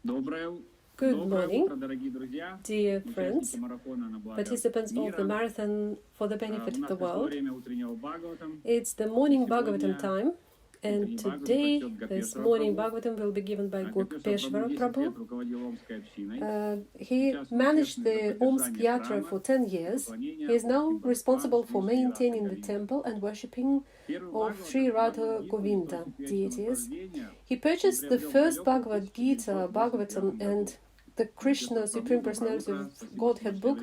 Good morning, dear friends, participants of the marathon for the benefit of the world. It's the morning Bhagavatam time, and today this morning Bhagavatam will be given by Gopeshwara Prabhu. He managed the Omsk Yatra for 10 years. He is now responsible for maintaining the temple and worshipping of Sri Radha Govinda deities. He purchased the first Bhagavad-gita, Bhagavatam, and the Krishna Supreme Personality of Godhead book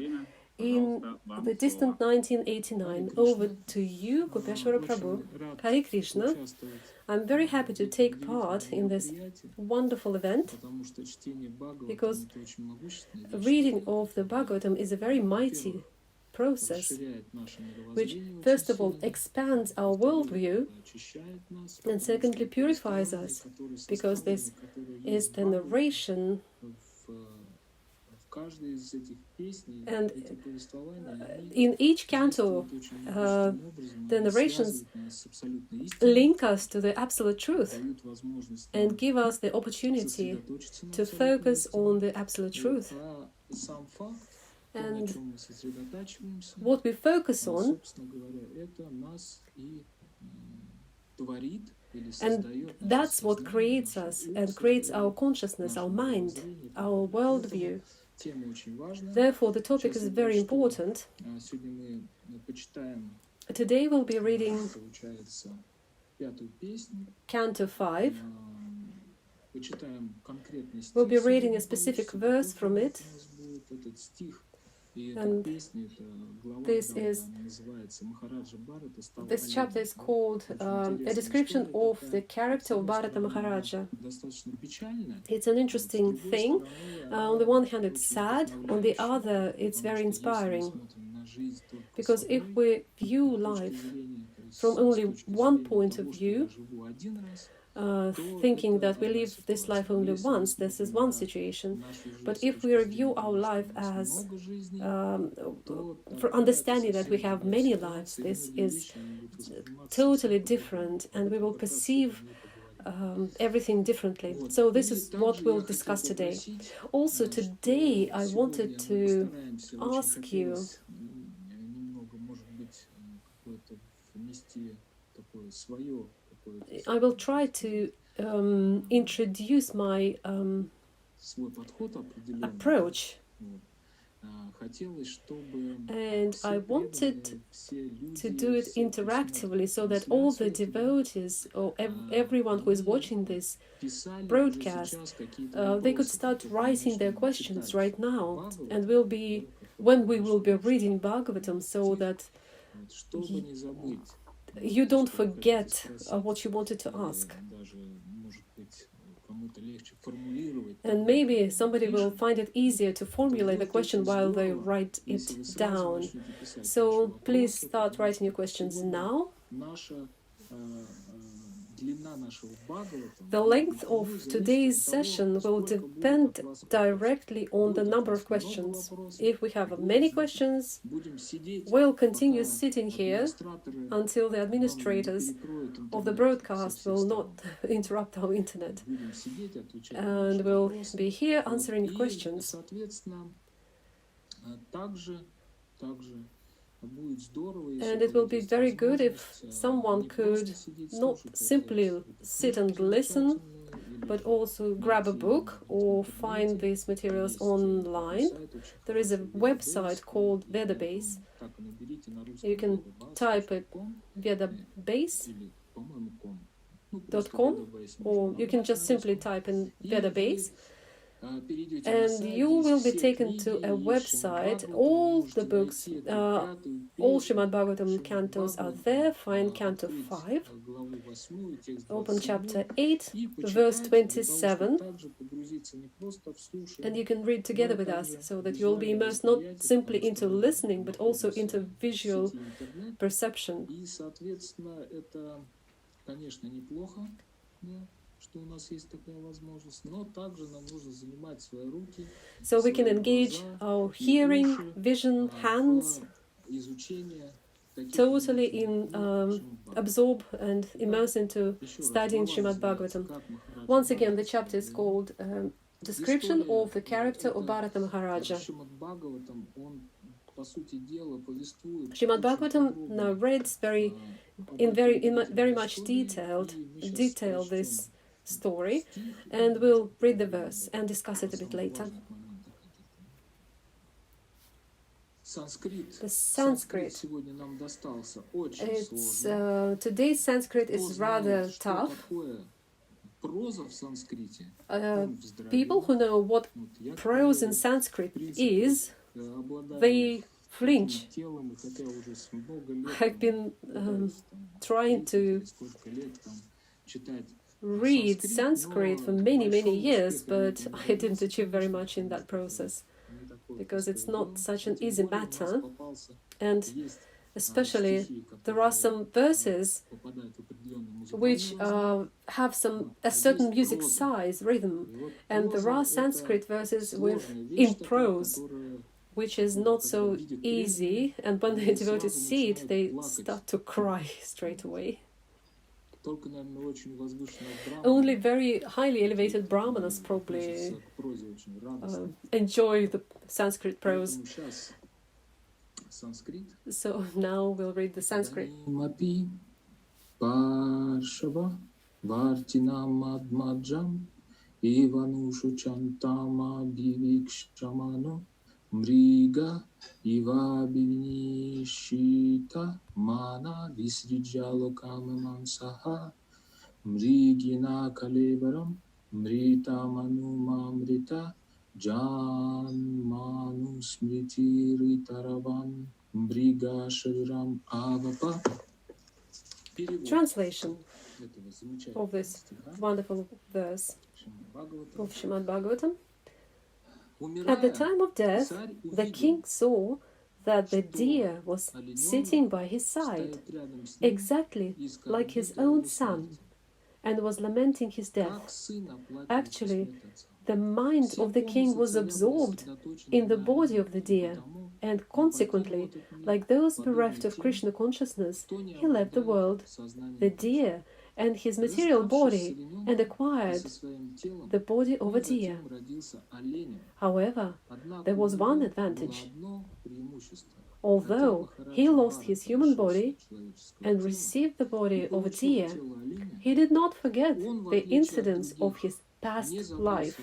in the distant 1989. Over to you, Gopeshwara Prabhu. Hare Krishna. I'm very happy to take part in this wonderful event because reading of the Bhagavatam is a very mighty process which first of all expands our worldview and secondly purifies us, because this is the narration and in each canto the narrations link us to the absolute truth and give us the opportunity to focus on the absolute truth. And what we focus on and that's what creates us and creates our consciousness, our mind, our worldview. Therefore, the topic is very important. Today we'll be reading Canto 5. We'll be reading a specific verse from it. And this chapter is called a description of the character of Bharata Maharaja. It's an interesting thing. On the one hand, it's sad. On the other, it's very inspiring. Because if we view life from only one point of view, thinking that we live this life only once, this is one situation. But if we review our life as for understanding that we have many lives, this is totally different, and we will perceive everything differently. So this is what we'll discuss today. Also today I wanted to ask you I will try to introduce my approach, and I wanted to do it interactively so that all the devotees or everyone who is watching this broadcast, they could start writing their questions right now, and when we will be reading Bhagavatam, so that you don't forget what you wanted to ask. And maybe somebody will find it easier to formulate the question while they write it down. So please start writing your questions now. The length of today's session will depend directly on the number of questions. If we have many questions, we'll continue sitting here until the administrators of the broadcast will not interrupt our internet. And we'll be here answering questions. And it will be very good if someone could not simply sit and listen, but also grab a book or find these materials online. There is a website called Vedabase. You can type it vedabase.com, or you can just simply type in Vedabase. And you will be taken to a website. All the books, all Srimad-Bhagavatam cantos are there. Find Canto 5, open chapter 8, verse 27, and you can read together with us, so that you'll be immersed not simply into listening, but also into visual perception. So we can engage our hearing, vision, hands, totally absorb and immerse into studying Srimad-Bhagavatam. Once again, the chapter is called description of the character of Bharata Maharaja. Srimad-Bhagavatam narrates very much detail this story, and we'll read the verse and discuss it a bit later. The Sanskrit. Today's Sanskrit is rather tough. People who know what prose in Sanskrit is, they flinch. I've been trying to read Sanskrit for many years, but I didn't achieve very much in that process, because it's not such an easy matter, and especially there are some verses which have a certain music size, rhythm, and there are Sanskrit verses in prose, which is not so easy, and when the devotees see it, they start to cry straight away. Only very highly elevated brahmanas probably enjoy the Sanskrit prose. So now we'll read the Sanskrit. Parshava Vartinam Madmajam Ivanushu Chantama Bhivikshamano Mriga Iva Bhivinishita Mana Visrijalokam Saha Mrigina Kalevaram Mrita Manumamrita Jan Manusmriti Ritaravan Mriga Shriram Avapa. Translation of this wonderful verse of Srimad-Bhagavatam. At the time of death, the king saw that the deer was sitting by his side, exactly like his own son, and was lamenting his death. Actually, the mind of the king was absorbed in the body of the deer, and consequently, like those bereft of Krishna consciousness, he left the world, the deer, and his material body, and acquired the body of a deer. However, there was one advantage. Although he lost his human body and received the body of a deer, he did not forget the incidents of his past life.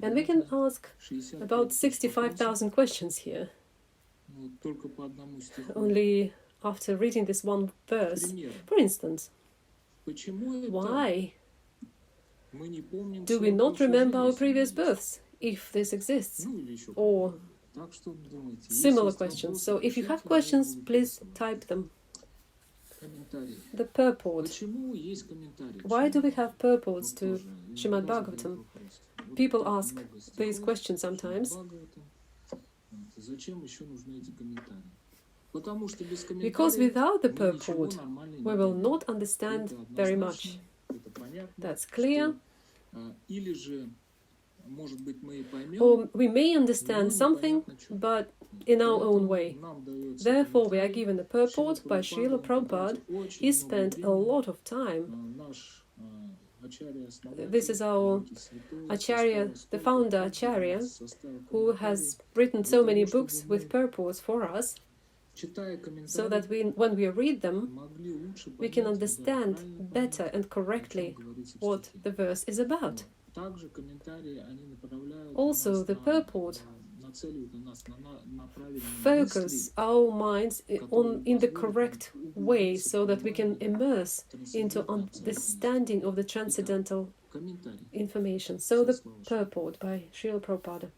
And we can ask about 65,000 questions here, only after reading this one verse. For instance, why do we not remember our previous births, if this exists? Or similar questions. So if you have questions, please type them. The purport. Why do we have purports to Srimad-Bhagavatam? People ask these questions sometimes. Because without the purport, we will not understand very much. That's clear. Or we may understand something, but in our own way. Therefore, we are given a purport by Srila Prabhupada. He spent a lot of time. This is our Acharya, the founder Acharya, who has written so many books with purports for us, so that when we read them, we can understand better and correctly what the verse is about. Also, the purport focus our minds in the correct way, so that we can immerse into understanding of the transcendental information. So the purport by Srila Prabhupada.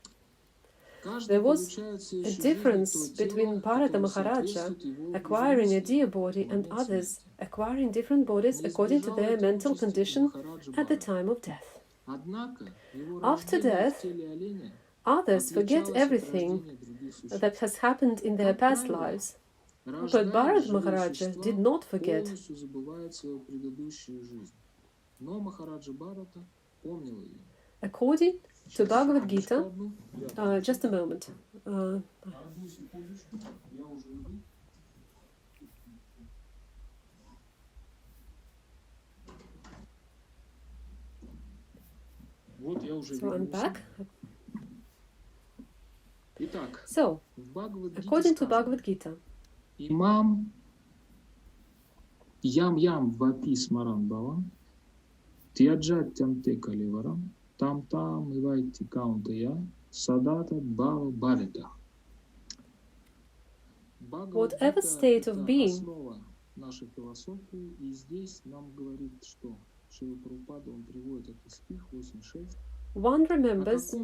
There was a difference between Bharata Maharaja acquiring a deer body and others acquiring different bodies according to their mental condition at the time of death. After death, others forget everything that has happened in their past lives. But Bharata Maharaja did not forget. According to Bhagavad-gita, just a moment. So I'm back. So, according to Bhagavad-gita, Imam yam vapi smaran bhavam tyajatям te kalivaram tam ivaiti kauntaya sadata bhava bharita. whatever state of being, нашей философии, и здесь нам говорит, что Шрила Прабхупада, он приводит этот стих 8.6. one remembers,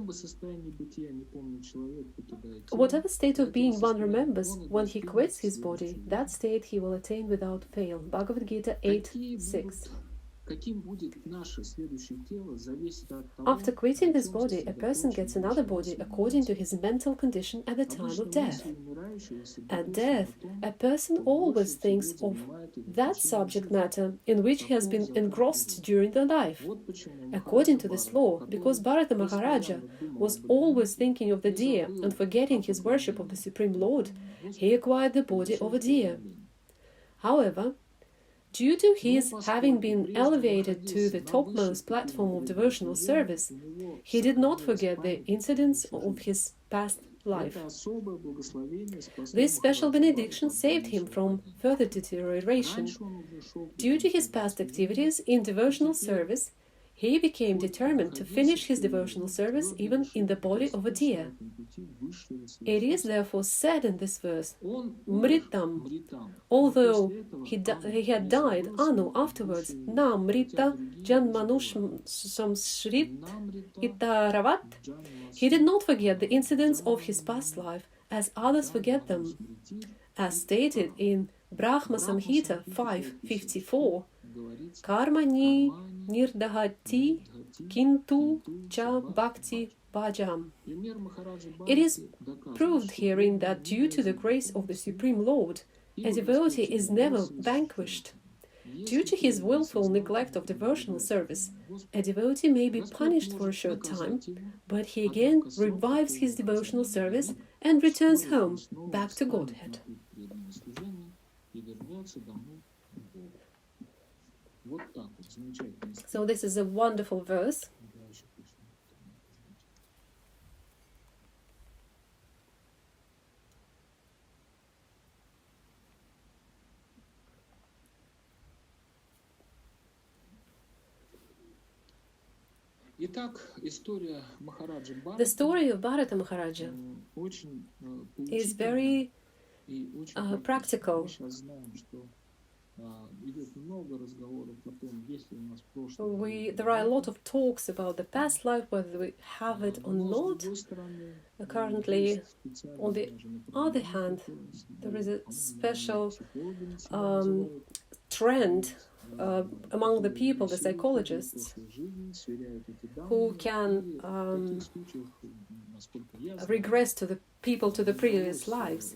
whatever state of being one remembers, when he quits his body, that state he will attain without fail. Bhagavad-gita 8.6. After quitting this body, a person gets another body according to his mental condition at the time of death. At death, a person always thinks of that subject matter in which he has been engrossed during the life. According to this law, because Bharata Maharaja was always thinking of the deer and forgetting his worship of the Supreme Lord, he acquired the body of a deer. However, due to his having been elevated to the topmost platform of devotional service, he did not forget the incidents of his past life. This special benediction saved him from further deterioration. Due to his past activities in devotional service, he became determined to finish his devotional service even in the body of a deer. It is therefore said in this verse, Mritam, although he had died anu afterwards, na mrita janmanusham samsrit itaravat, he did not forget the incidents of his past life as others forget them. As stated in Brahma Samhita 5.54, karma ni nirdahati kintu cha bhakti bhajam. It is proved herein that due to the grace of the Supreme Lord, a devotee is never vanquished. Due to his willful neglect of devotional service, a devotee may be punished for a short time, but he again revives his devotional service and returns home, back to Godhead. So this is a wonderful verse. The story of Bharata Maharaja is very practical. There are a lot of talks about the past life, whether we have it or not. Currently, on the other hand, there is a special trend among the people, the psychologists, who can regress to the people to the previous lives.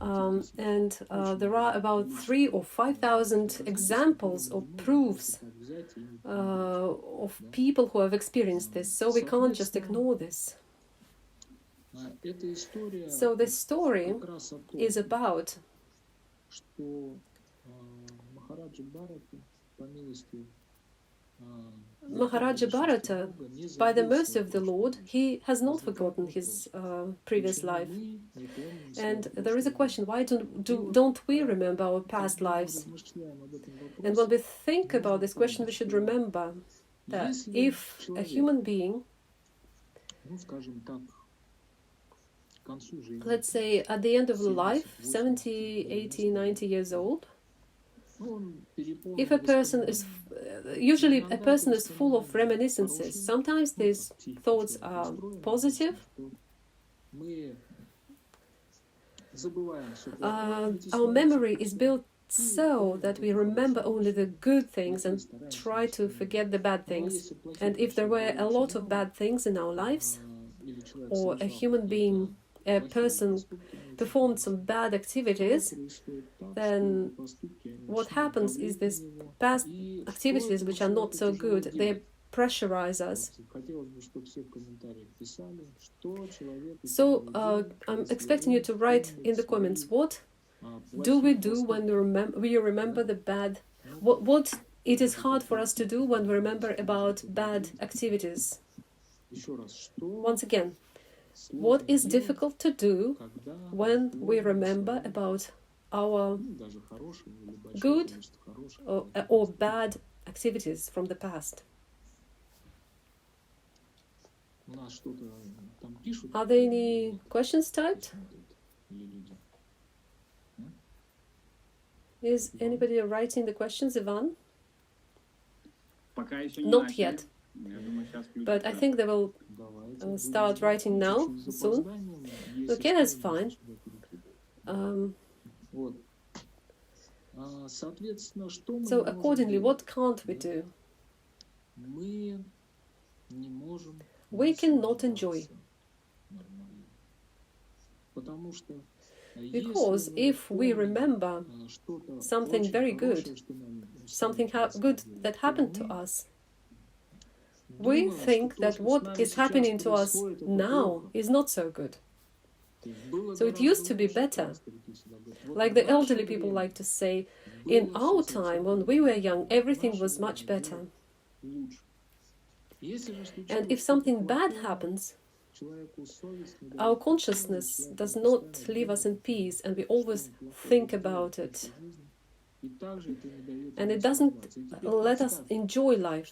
There are about 3,000 or 5,000 examples or proofs of people who have experienced this, so we can't just ignore this. So this story is about Maharaja Bharata, by the mercy of the Lord, he has not forgotten his previous life. And there is a question, why don't we remember our past lives? And when we think about this question, we should remember that if a human being, let's say at the end of life, 70, 80, 90 years old, if a person is, usually a person is full of reminiscences. Sometimes these thoughts are positive. Our memory is built so that we remember only the good things and try to forget the bad things. And if there were a lot of bad things in our lives, or a human being, a person performed some bad activities, then what happens is these past activities which are not so good, they pressurize us. So I'm expecting you to write in the comments, what do we do when we remember the bad, what it is hard for us to do when we remember about bad activities Once again, what is difficult to do when we remember about our good or bad activities from the past? Are there any questions typed? Is anybody writing the questions, Ivan? Not yet. But I think they will start writing now, soon. Okay, that's fine. So accordingly, what can't we do? We cannot enjoy. Because if we remember something very good, something good that happened to us, we think that what is happening to us now is not so good. So it used to be better. Like the elderly people like to say, in our time, when we were young, everything was much better. And if something bad happens, our consciousness does not leave us in peace, and we always think about it. And it doesn't let us enjoy life.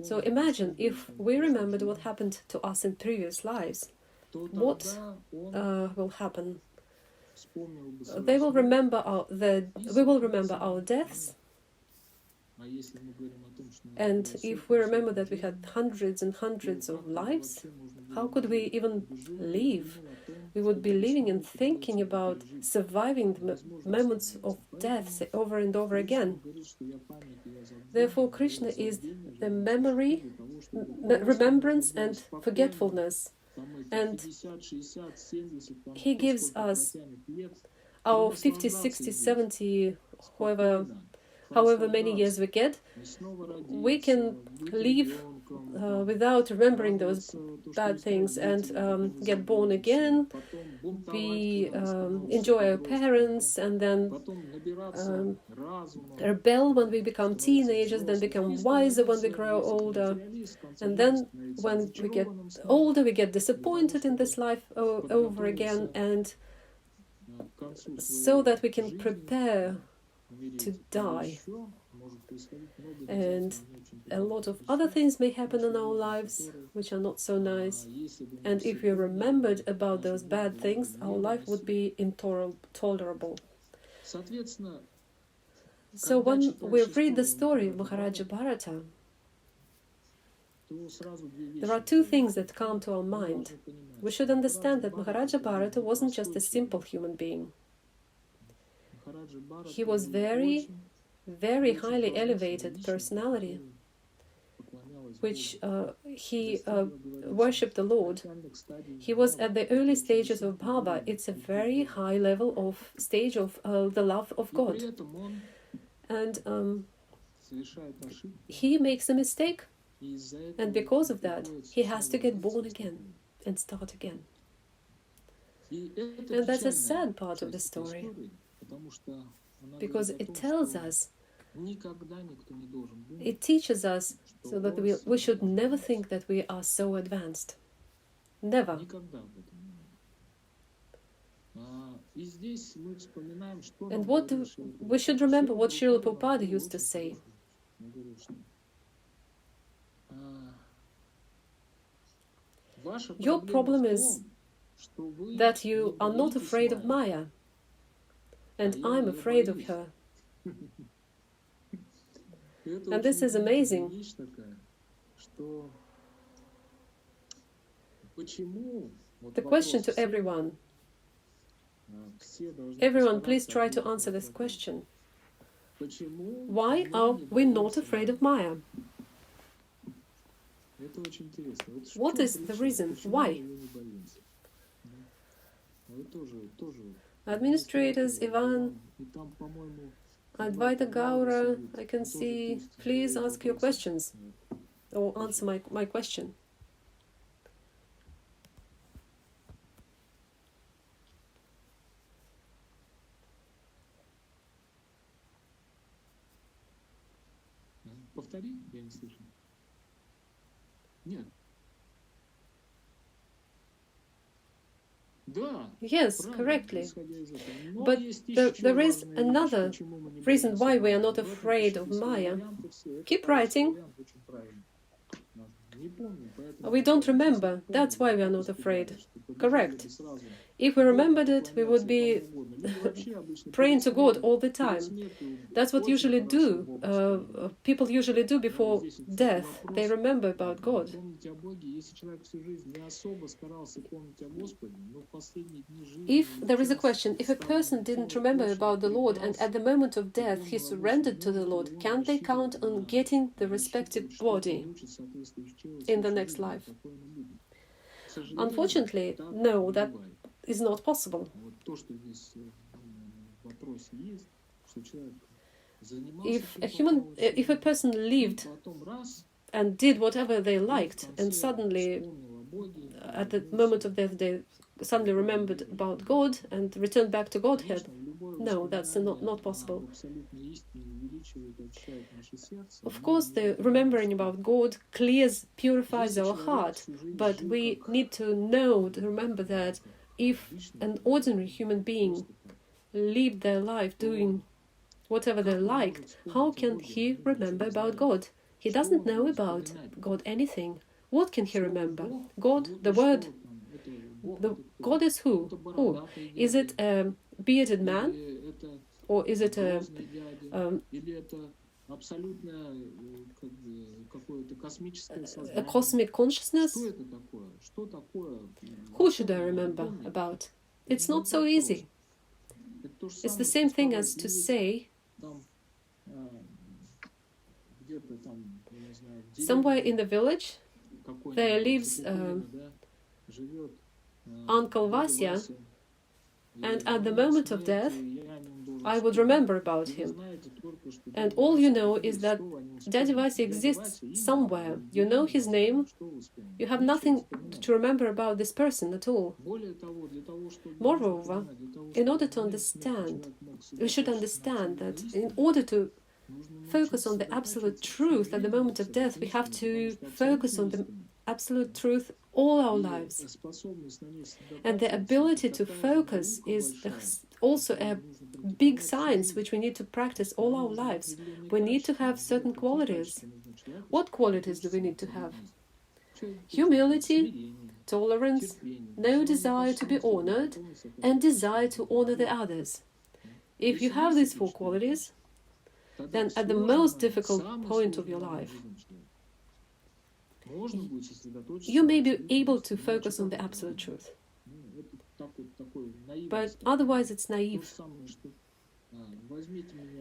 So imagine if we remembered what happened to us in previous lives, what will happen? We will remember our deaths. And if we remember that we had hundreds and hundreds of lives, how could we even live? We would be living and thinking about surviving the moments of death over and over again. Therefore, Krishna is the memory, remembrance and forgetfulness. And he gives us our 50, 60, 70, however many years we get, we can live without remembering those bad things and get born again, enjoy our parents, and then rebel when we become teenagers, then become wiser when we grow older. And then when we get older, we get disappointed in this life over again, and so that we can prepare to die. And a lot of other things may happen in our lives which are not so nice. And if we remembered about those bad things, our life would be intolerable. So when we read the story of Maharaja Bharata, there are two things that come to our mind. We should understand that Maharaja Bharata wasn't just a simple human being. He was very, very highly elevated personality, which he worshipped the Lord. He was at the early stages of bhava. It's a very high level of stage of the love of God. And he makes a mistake, and because of that, he has to get born again and start again. And that's a sad part of the story, because it tells us, it teaches us so that we should never think that we are so advanced. Never. And we should remember what Srila Prabhupada used to say. Your problem is that you are not afraid of Maya, and I'm afraid of her. And this is amazing. The question to everyone, please try to answer this question. Why are we not afraid of Maya? What is the reason? Why? Administrators, Ivan, Advaita Gaura, I can see. Please ask your questions or answer my question. Повтори, я не слышу. Нет. Yes, correctly. But there is another reason why we are not afraid of Maya. Keep writing. We don't remember. That's why we are not afraid. Correct. If we remembered it, we would be praying to God all the time. That's what usually do. People usually do before death. They remember about God. If there is a question, if a person didn't remember about the Lord and at the moment of death he surrendered to the Lord, can they count on getting the respective body in the next life? Unfortunately, no, that is not possible. If a person lived and did whatever they liked, and suddenly, at the moment of death, they suddenly remembered about God and returned back to Godhead, no, that's not possible. Of course, the remembering about God purifies our heart, but we need to remember that if an ordinary human being lived their life doing whatever they liked, how can he remember about God? He doesn't know about God anything. What can he remember? God, the Word. God is who? Who? Is it a bearded man? Or is it a cosmic consciousness? Who should I remember about? It's not so easy. It's the same thing as to say somewhere in the village there lives Uncle Vasya, and at the moment of death I would remember about him. And all you know is that Daddy Vasya exists somewhere. You know his name. You have nothing to remember about this person at all. Moreover, in order to understand, we should understand that in order to focus on the absolute truth at the moment of death, we have to focus on the absolute truth all our lives. And the ability to focus is also a big science which we need to practice all our lives. We need to have certain qualities. What qualities do we need to have? Humility, tolerance, no desire to be honored, and desire to honor the others. If you have these four qualities, then at the most difficult point of your life, you may be able to focus on the absolute truth. But otherwise it's naive.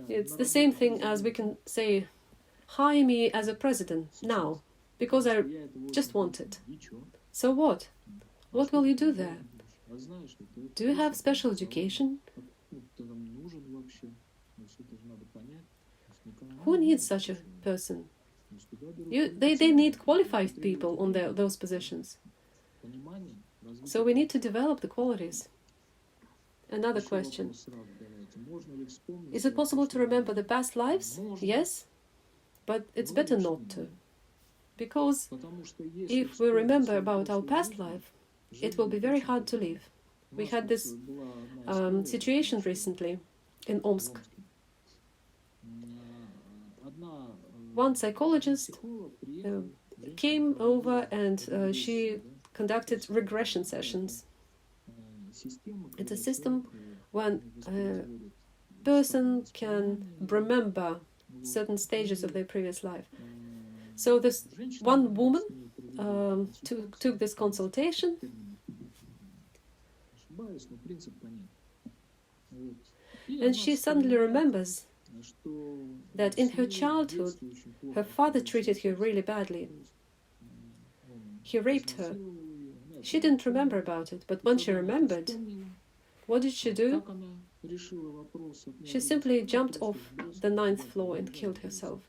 It's the same thing as we can say, hire me as a president now, because I just want it. So what? What will you do there? Do you have special education? Who needs such a person? They need qualified people on those positions. So we need to develop the qualities. Another question. Is it possible to remember the past lives? Yes, but it's better not to. Because if we remember about our past life, it will be very hard to live. We had this situation recently in Omsk. One psychologist came over and she conducted regression sessions. It's a system when a person can remember certain stages of their previous life. So this one woman took this consultation, and she suddenly remembers that in her childhood, her father treated her really badly. He raped her. She didn't remember about it, but when she remembered, what did she do? She simply jumped off the 9th floor and killed herself.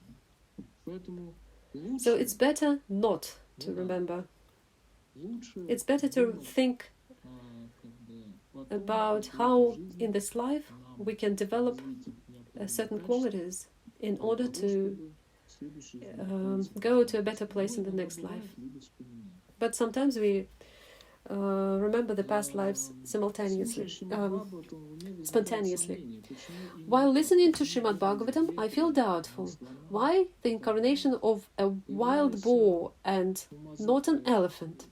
So it's better not to remember. It's better to think about how in this life we can develop certain qualities in order to go to a better place in the next life. But sometimes we remember the past lives simultaneously, spontaneously. While listening to Srimad-Bhagavatam, I feel doubtful. Why the incarnation of a wild boar and not an elephant?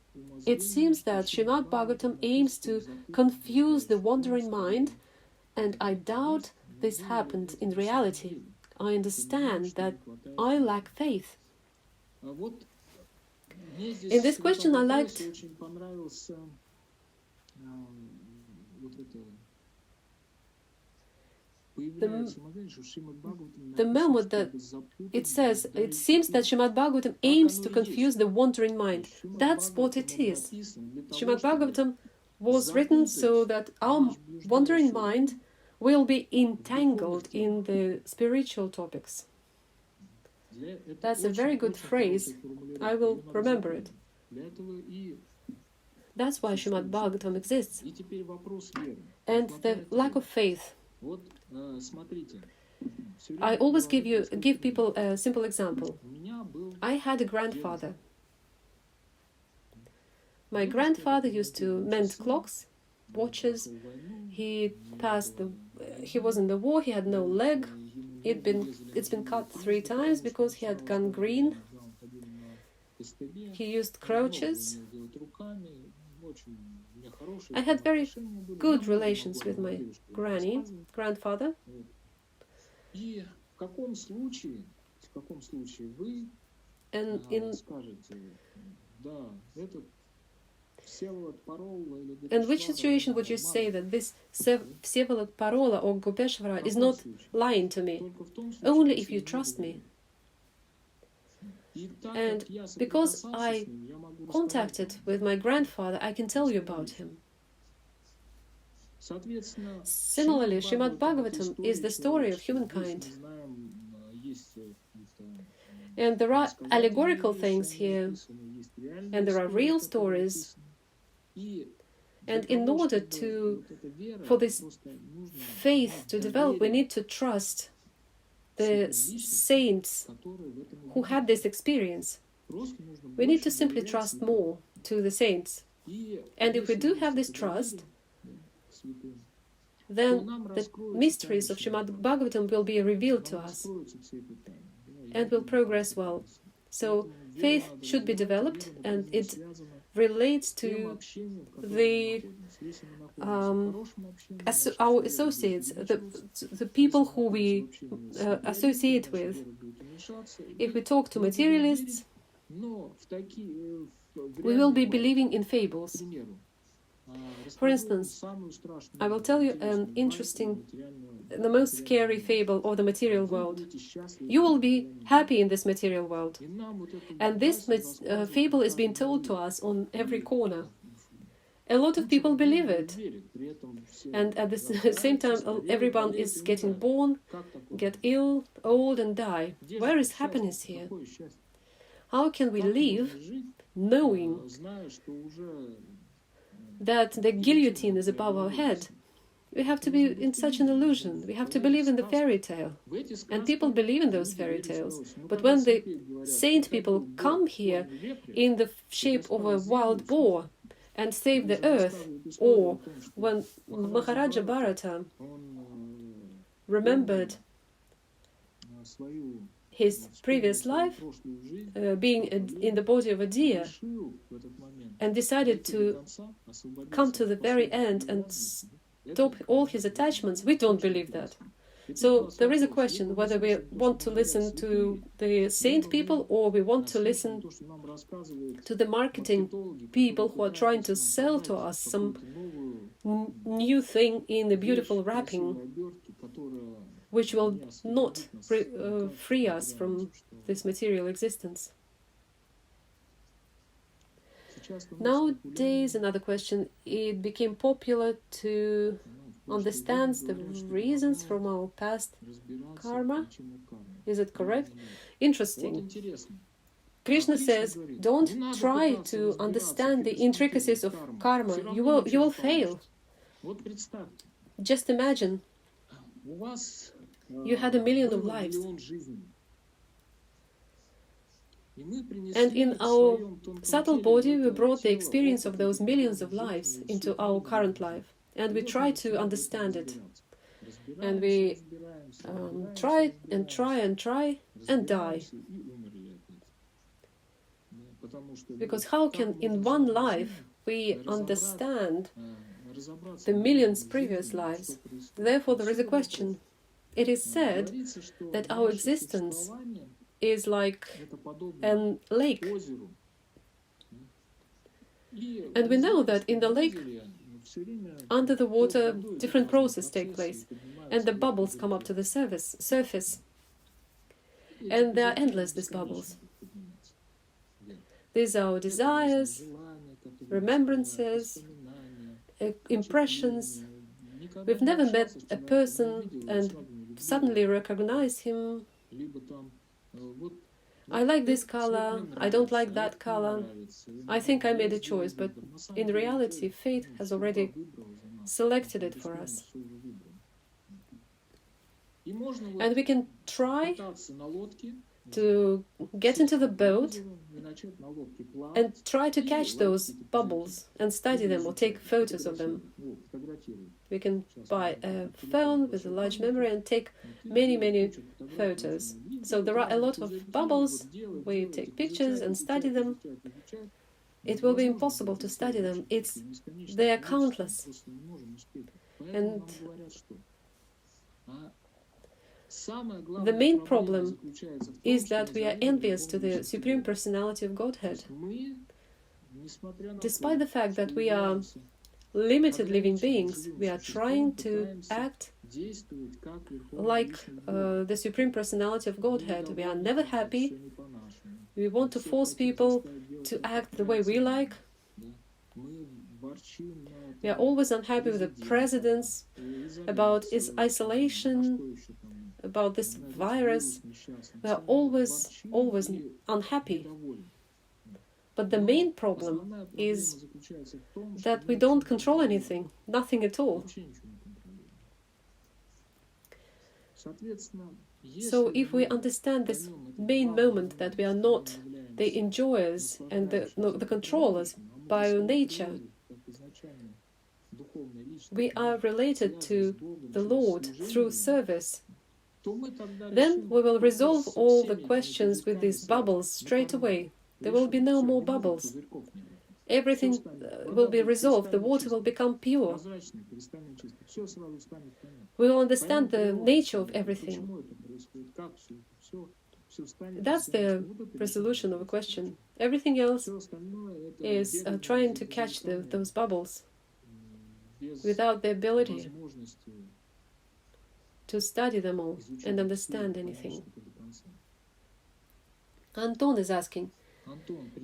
It seems that Srimad-Bhagavatam aims to confuse the wandering mind, and I doubt this happened in reality. I understand that I lack faith. In this question, I liked the moment that it says, it seems that Srimad-Bhagavatam aims to confuse the wandering mind. That's what it is. Srimad-Bhagavatam was written so that our wandering mind will be entangled in the spiritual topics. That's a very good phrase. I will remember it. That's why Srimad-Bhagavatam exists. And the lack of faith. I always give people a simple example. I had a grandfather. My grandfather used to mend clocks, watches. He was in the war. He had no leg. It's been cut 3 times because he had gone green. He used crutches. I had very good relations with my grandfather. And in which situation would you say that this Vsevolod Porollo or Gopeshvara is not lying to me? Only if you trust me. And because I contacted with my grandfather, I can tell you about him. Similarly, Srimad-Bhagavatam is the story of humankind. And there are allegorical things here, and there are real stories. And in order for this faith to develop, we need to trust the saints who had this experience. We need to simply trust more to the saints. And if we do have this trust, then the mysteries of Srimad-Bhagavatam will be revealed to us and will progress well. So faith should be developed, and it relates to our associates, the people who we associate with. If we talk to materialists, we will be believing in fables. For instance, I will tell you an interesting, the most scary fable of the material world. You will be happy in this material world. And this fable is being told to us on every corner. A lot of people believe it. And at the same time, everyone is getting born, get ill, old, and die. Where is happiness here? How can we live knowing that the guillotine is above our head? We have to be in such an illusion. We have to believe in the fairy tale. And people believe in those fairy tales. But when the saint people come here in the shape of a wild boar and save the earth, or when Maharaja Bharata remembered his previous life, being in the body of a deer, and decided to come to the very end and stop all his attachments, we don't believe that. So there is a question whether we want to listen to the saint people or we want to listen to the marketing people who are trying to sell to us some new thing in a beautiful wrapping, which will not free us from this material existence. Nowadays, another question, it became popular to understand the reasons from our past karma. Is it correct? Interesting. Krishna says, don't try to understand the intricacies of karma. You will fail. Just imagine, you had 1 million of lives. And in our subtle body, we brought the experience of those millions of lives into our current life. And we try to understand it. And we try and try and try and die. Because how can in one life we understand the millions previous lives? Therefore, there is a question. It is said that our existence is like a lake. And we know that in the lake, under the water, different processes take place, and the bubbles come up to the surface. And they are endless, these bubbles. These are our desires, remembrances, impressions. We've never met a person and suddenly recognize him. I like this color, I don't like that color. I think I made a choice, but in reality, fate has already selected it for us. And we can try to get into the boat and try to catch those bubbles and study them or take photos of them. We can buy a phone with a large memory and take many photos. So there are a lot of bubbles, we take pictures and study them. It will be impossible to study them. They are countless. And the main problem is that we are envious to the Supreme Personality of Godhead. Despite the fact that we are limited living beings, we are trying to act like the Supreme Personality of Godhead. We are never happy. We want to force people to act the way we like. We are always unhappy with the presidents, about his isolation, about this virus. We are always unhappy. But the main problem is that we don't control anything, nothing at all. So if we understand this main moment that we are not the enjoyers and the controllers by our nature, we are related to the Lord through service, then we will resolve all the questions with these bubbles straight away. There will be no more bubbles. Everything will be resolved. The water will become pure. We will understand the nature of everything. That's the resolution of a question. Everything else is trying to catch those bubbles without the ability to study them all and understand anything. Anton is asking,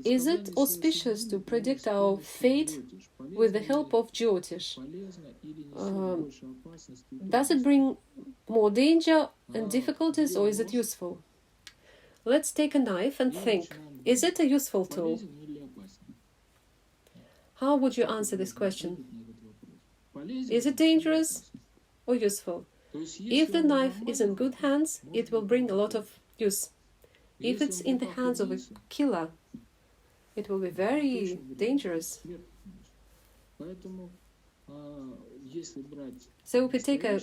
is it auspicious to predict our fate with the help of Jyotish? Does it bring more danger and difficulties, or is it useful? Let's take a knife and think, is it a useful tool? How would you answer this question? Is it dangerous or useful? If the knife is in good hands, it will bring a lot of use. If it's in the hands of a killer, it will be very dangerous. So if we take a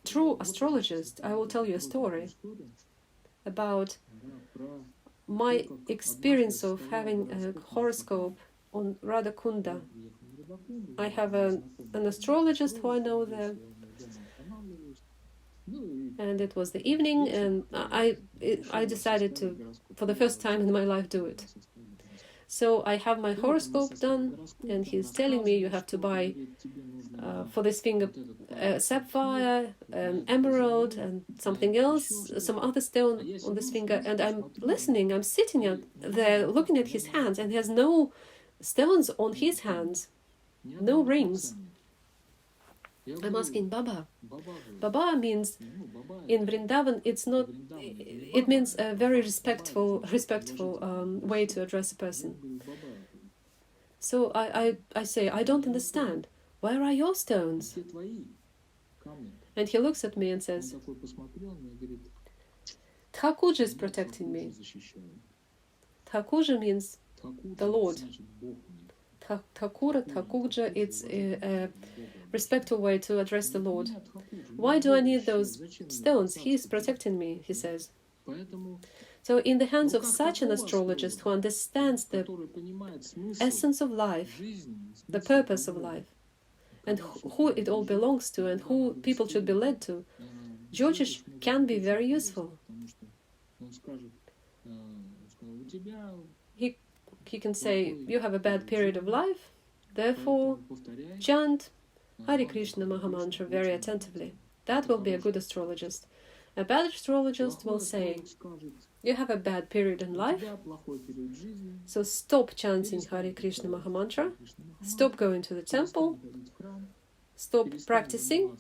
true astrologist, I will tell you a story about my experience of having a horoscope on Radha Kunda. I have an astrologist who I know there, and it was the evening, and I decided to, for the first time in my life, do it. So I have my horoscope done, and he's telling me you have to buy for this finger a sapphire, an emerald, and something else, some other stone on this finger. And I'm listening, I'm sitting there looking at his hands, and he has no stones on his hands, no rings. I'm asking Baba. Baba means in Vrindavan, it means a very respectful way to address a person. So I say, I don't understand. Where are your stones? And he looks at me and says, Thakurji is protecting me. Thakurja means Тхакуджа the Lord. значит Бог мне. Thakura, Thakurja, it's a respectful way to address the Lord. Меня Тхакуджа, Why меня do I Бог need защищает. those Зачем мне stones? He is царство? protecting me, he says. Поэтому, So in the hands ну, of как such an такого astrologist who астролога, understands the который понимает смысл essence of life, жизни, the смысл purpose of того, life, and кому всё who это it all принадлежит, belongs to, and куда who надо people should be вести, led to, здесь Jyotish очень can be очень very интересно, useful. потому что он скажет, у тебя He can say, you have a bad period of life, therefore повторяй chant Hare Krishna Mahamantra very attentively. That will be a good astrologist. A bad astrologist will say, you have a bad period in life, so stop chanting Hare Krishna Mahamantra, stop going to the temple, stop practicing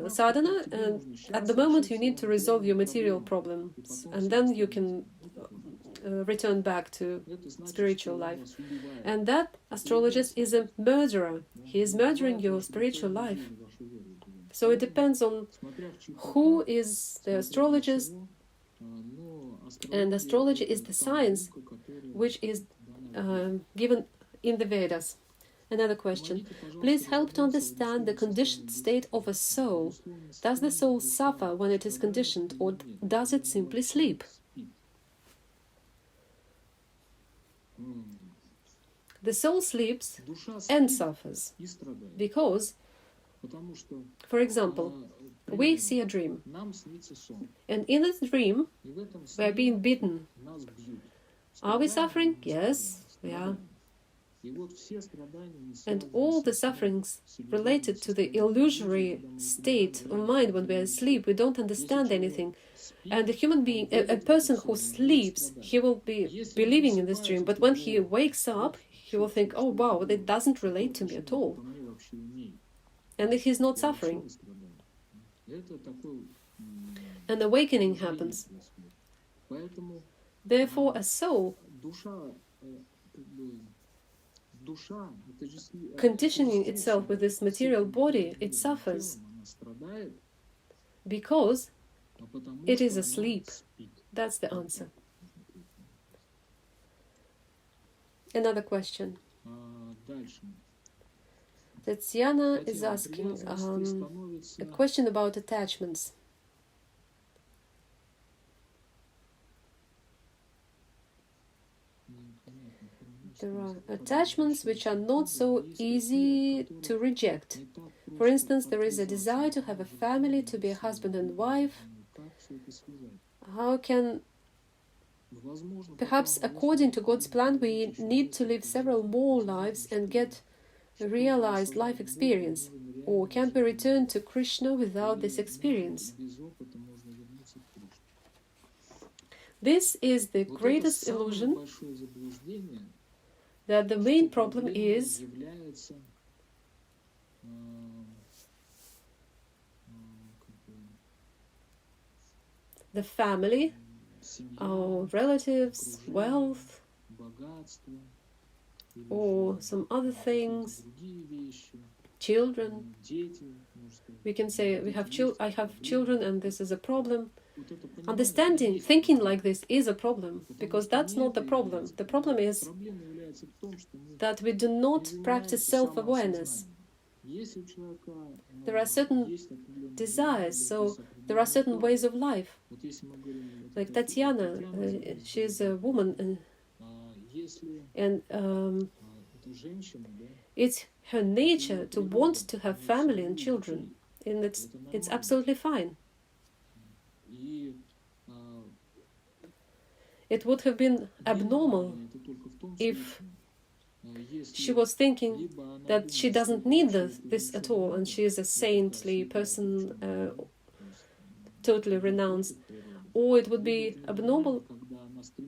sadhana, and at the moment you need to resolve your material problems, and then you can return back to spiritual life. And that astrologist is a murderer. He is murdering your spiritual life. So it depends on who is the astrologist, and astrology is the science which is given in the Vedas. Another question. Please help to understand the conditioned state of a soul. Does the soul suffer when it is conditioned, or does it simply sleep? The soul sleeps and suffers because, for example, we see a dream, and in this dream we are being beaten. Are we suffering? Yes, we are. And all the sufferings related to the illusory state of mind when we are asleep, we don't understand anything. And a human being, a person who sleeps, he will be believing in this dream, but when he wakes up, he will think, oh wow, it doesn't relate to me at all. And he's not suffering. An awakening happens. Therefore, a soul conditioning itself with this material body, it suffers because it is asleep. That's the answer. Another question. Tatiana is asking a question about attachments. There are attachments which are not so easy to reject. For instance, there is a desire to have a family, to be a husband and wife. How can, perhaps according to God's plan, we need to live several more lives and get a realized life experience? Or can we return to Krishna without this experience? This is the greatest illusion, that the main problem is the family, our relatives, wealth, or some other things, children. We can say I have children and this is a problem. Understanding, thinking like this is a problem, because that's not the problem. The problem is that we do not practice self-awareness. There are certain desires, so there are certain ways of life. Like Tatiana, she is a woman, and it's her nature to want to have family and children, and it's absolutely fine. It would have been abnormal if she was thinking that she doesn't need this at all, and she is a saintly person, totally renounced. Or it would be abnormal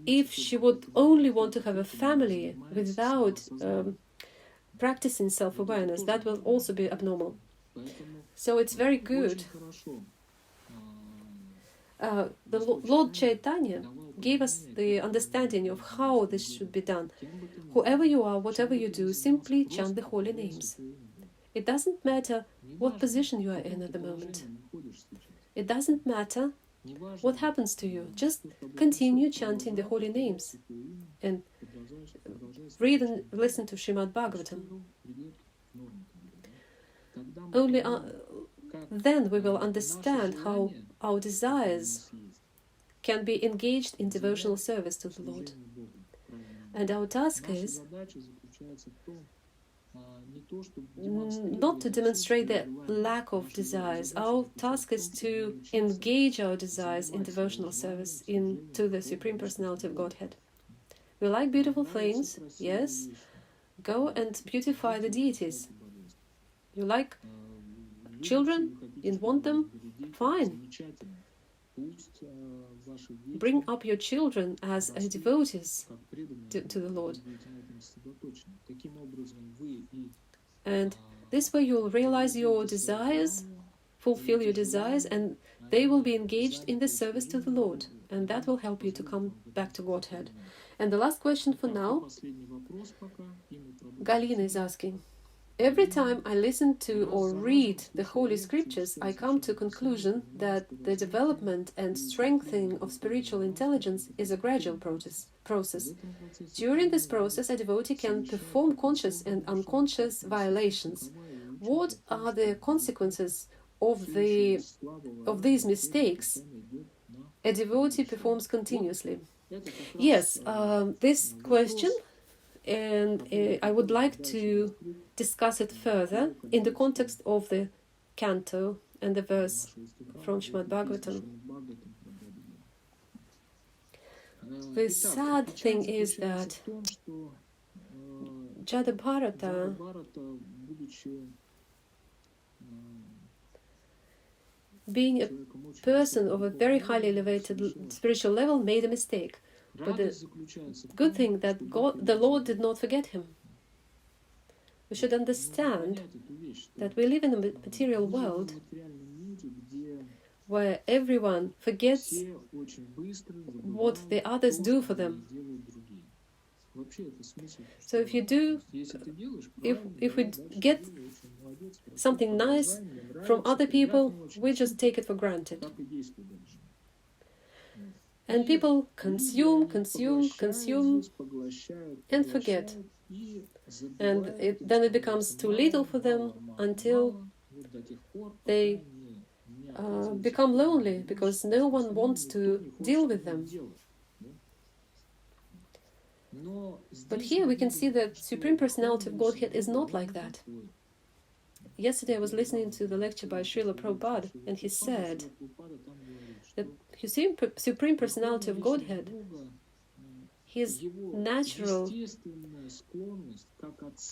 if she would only want to have a family without practicing self-awareness. That will also be abnormal. So it's very good. The Lord Chaitanya gave us the understanding of how this should be done. Whoever you are, whatever you do, simply chant the holy names. It doesn't matter what position you are in at the moment. It doesn't matter what happens to you? Just continue chanting the holy names and read and listen to Srimad-Bhagavatam. Only then we will understand how our desires can be engaged in devotional service to the Lord. And our task is not to demonstrate the lack of desires. Our task is to engage our desires in devotional service to the Supreme Personality of Godhead. We like beautiful things, yes, go and beautify the deities. You like children, you want them, fine. Bring up your children as devotees to the Lord. And this way you'll realize your desires, fulfill your desires, and they will be engaged in the service to the Lord. And that will help you to come back to Godhead. And the last question for now, Galina is asking, every time I listen to or read the Holy Scriptures, I come to the conclusion that the development and strengthening of spiritual intelligence is a gradual process. During this process, a devotee can perform conscious and unconscious violations. What are the consequences of these mistakes a devotee performs continuously? Yes, this question, and I would like to discuss it further in the context of the canto and the verse from Srimad-Bhagavatam. The sad thing is that Jada-bharata, being a person of a very highly elevated spiritual level, made a mistake. But the good thing that the Lord did not forget him. We should understand that we live in a material world where everyone forgets what the others do for them. So if we get something nice from other people, we just take it for granted. And people consume, and forget. And then it becomes too little for them until they become lonely because no one wants to deal with them. But here we can see that Supreme Personality of Godhead is not like that. Yesterday I was listening to the lecture by Srila Prabhupada, and he said that Supreme Personality of Godhead, his natural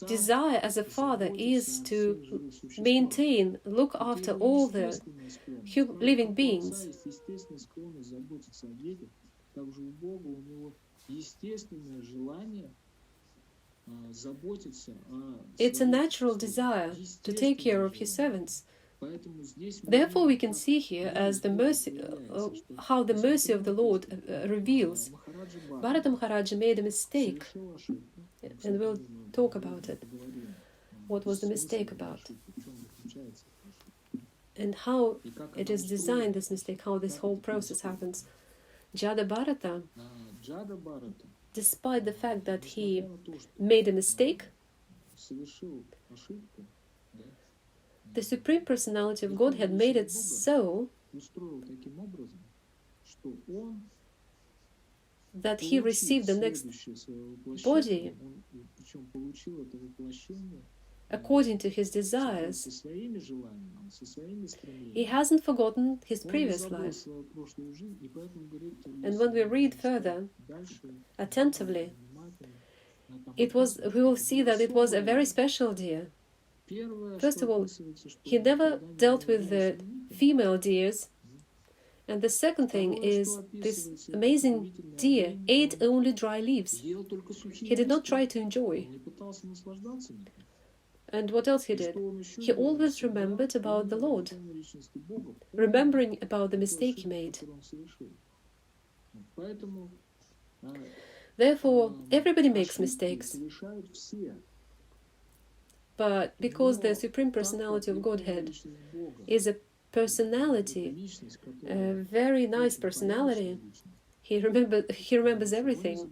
desire as a father is to maintain, look after all the living beings. It's a natural desire to take care of his servants. Therefore, we can see here as the mercy, how the mercy of the Lord reveals. Bharata Maharaj made a mistake, and we'll talk about it. What was the mistake about? And how it is designed, this mistake, how this whole process happens. Jada-bharata, despite the fact that he made a mistake, the Supreme Personality of Godhead made it so that he received the next body according to his desires. He hasn't forgotten his previous life. And when we read further, attentively, we will see that it was a very special deer. First of all, he never dealt with the female deers. And the second thing is, this amazing deer ate only dry leaves. He did not try to enjoy. And what else he did? He always remembered about the Lord, remembering about the mistake he made. Therefore, everybody makes mistakes. But because the Supreme Personality of Godhead is a personality, a very nice personality. He remembers everything.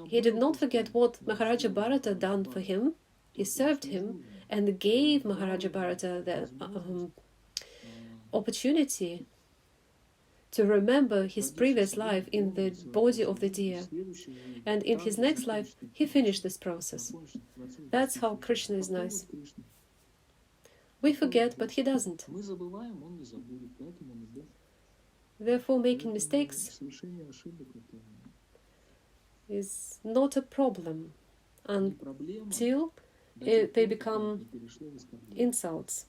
He did not forget what Maharaja Bharata done for him. He served him and gave Maharaja Bharata the opportunity to remember his previous life in the body of the deer. And in his next life, he finished this process. That's how Krishna is nice. We forget, but he doesn't. Therefore, making mistakes is not a problem until they become insults.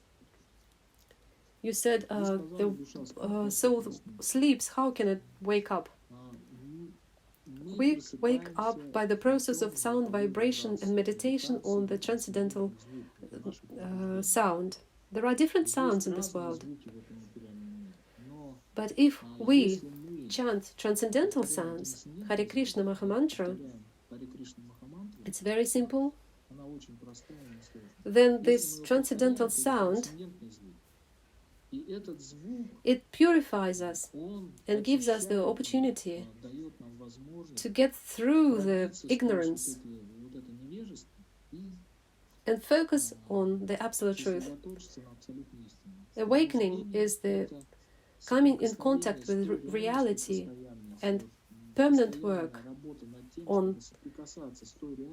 You said the soul sleeps, how can it wake up? We wake up by the process of sound vibration and meditation on the transcendental sound. There are different sounds in this world. But if we chant transcendental sounds, Hare Krishna Mahamantra, it's very simple, then this transcendental sound, it purifies us and gives us the opportunity to get through the ignorance and focus on the absolute truth. Awakening is the coming in contact with reality and permanent work on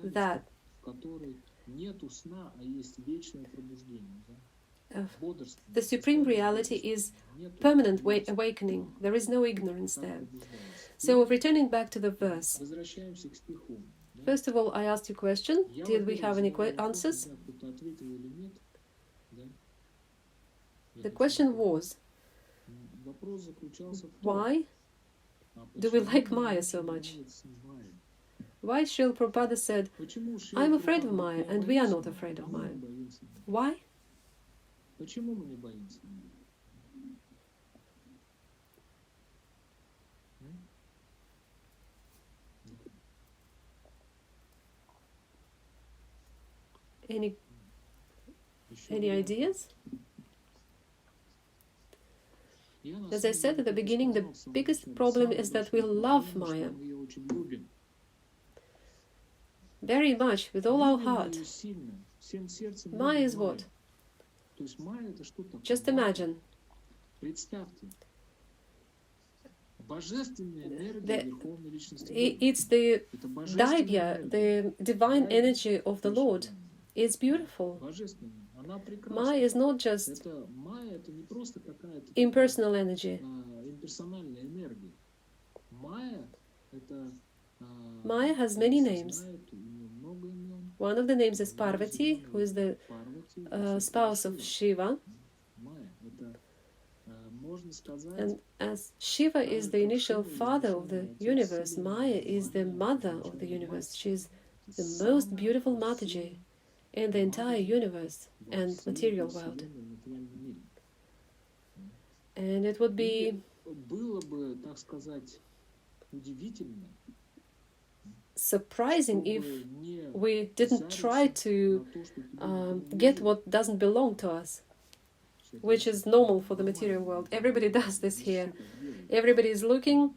that. The supreme reality is permanent awakening. There is no ignorance there. So, returning back to the verse. First of all, I asked you a question. Did we have any answers? The question was, why do we like Maya so much? Why Srila Prabhupada said, I'm afraid of Maya, and we are not afraid of Maya. Why? Any ideas? As I said at the beginning, the biggest problem is that we love Maya very much, with all our heart. Maya is what? Just imagine. It's the Daivya, the divine energy of the Lord. It's beautiful. Maya is not just impersonal energy. Maya has many names. One of the names is Parvati, who is the spouse of Shiva. And as Shiva is the initial father of the universe, Maya is the mother of the universe. She is the most beautiful Mataji in the entire universe and material world. And it would be surprising if we didn't try to get what doesn't belong to us, which is normal for the material world. Everybody does this here. Everybody is looking,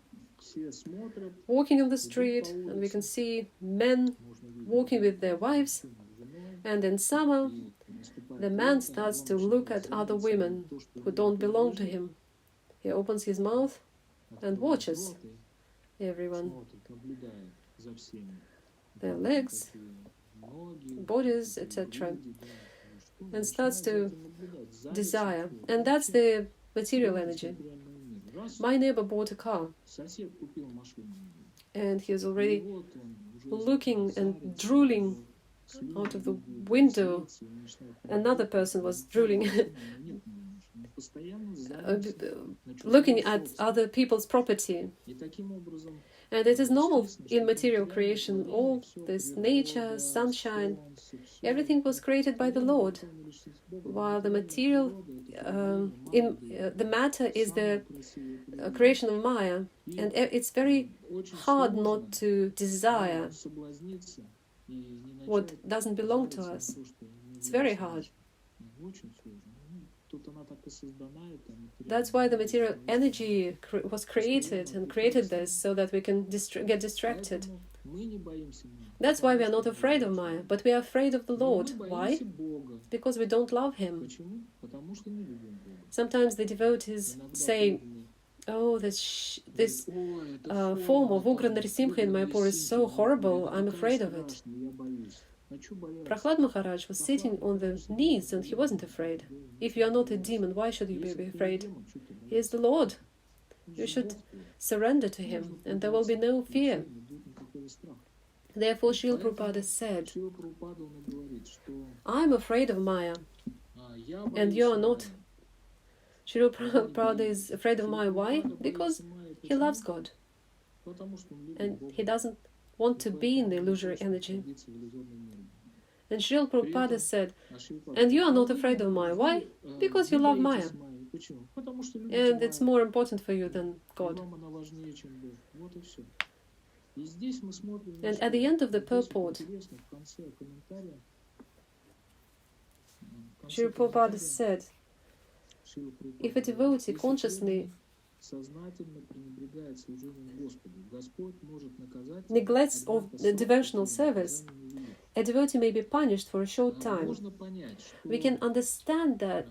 walking on the street, and we can see men walking with their wives. And in summer, the man starts to look at other women who don't belong to him. He opens his mouth and watches everyone. Their legs, bodies, etc. And starts to desire. And that's the material energy. My neighbor bought a car. And he is already looking and drooling out of the window. Another person was drooling, looking at other people's property. And it is normal in material creation. All this nature, sunshine, everything was created by the Lord, while the material, the matter is the creation of Maya. And it's very hard not to desire what doesn't belong to us. It's very hard. That's why the material energy was created and created this, so that we can get distracted. That's why we are not afraid of Maya, but we are afraid of the Lord. Why? Because we don't love Him. Sometimes the devotees say, "Oh, this form of Ugra Narasimha in Mayapur is so horrible, I'm afraid of it." Prahlad Maharaj was sitting on the knees and he wasn't afraid. If you are not a demon, why should you be afraid? He is the Lord. You should surrender to Him and there will be no fear. Therefore, Srila Prabhupada said, "I'm afraid of Maya and you are not." Srila Prabhupada is afraid of Maya. Why? Because he loves God and he doesn't want to be in the illusory energy. And Srila Prabhupada said, "And you are not afraid of Maya. Why? Because you love Maya. And it's more important for you than God." And at the end of the purport, Srila Prabhupada said, if a devotee consciously neglects of the devotional service, a devotee may be punished for a short time. We can understand that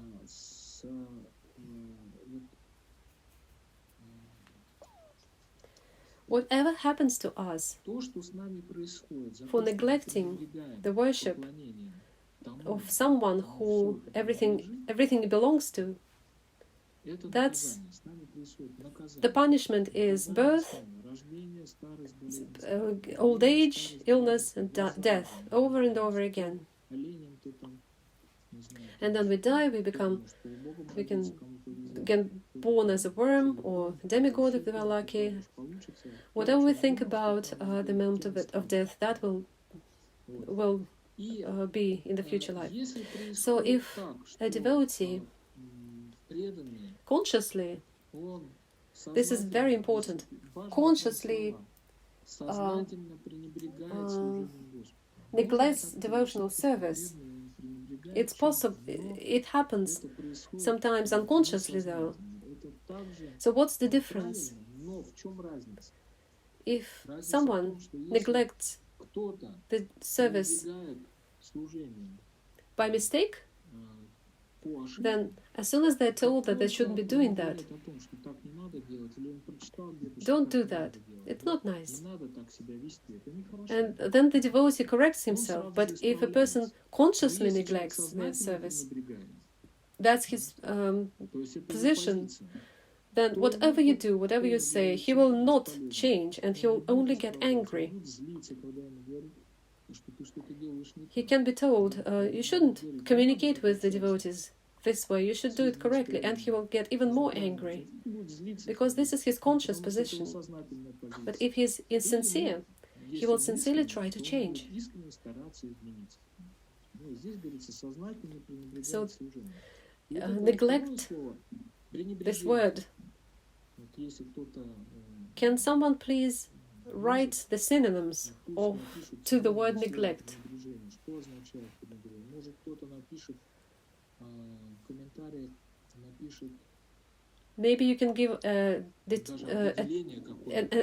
whatever happens to us for neglecting the worship of someone who everything belongs to, that's the punishment is birth, old age, illness, and death, over and over again. And then we die, we can get born as a worm or demigod if we are lucky. Whatever we think about the moment of death, that will be in the future life. So if a devotee consciously, this is very important, consciously neglects devotional service, it's possible, it happens sometimes unconsciously though. So what's the difference? If someone neglects the service by mistake, then as soon as they're told that they shouldn't be doing that, don't do that. It's not nice. And then the devotee corrects himself. But if a person consciously neglects the service, that's his position, then whatever you do, whatever you say, he will not change and he will only get angry. He can be told, you shouldn't communicate with the devotees this way, you should do it correctly, and he will get even more angry, because this is his conscious position. But if he is insincere, he will sincerely try to change. So, neglect, this word, can someone please write the synonyms to the word neglect? Maybe you can give an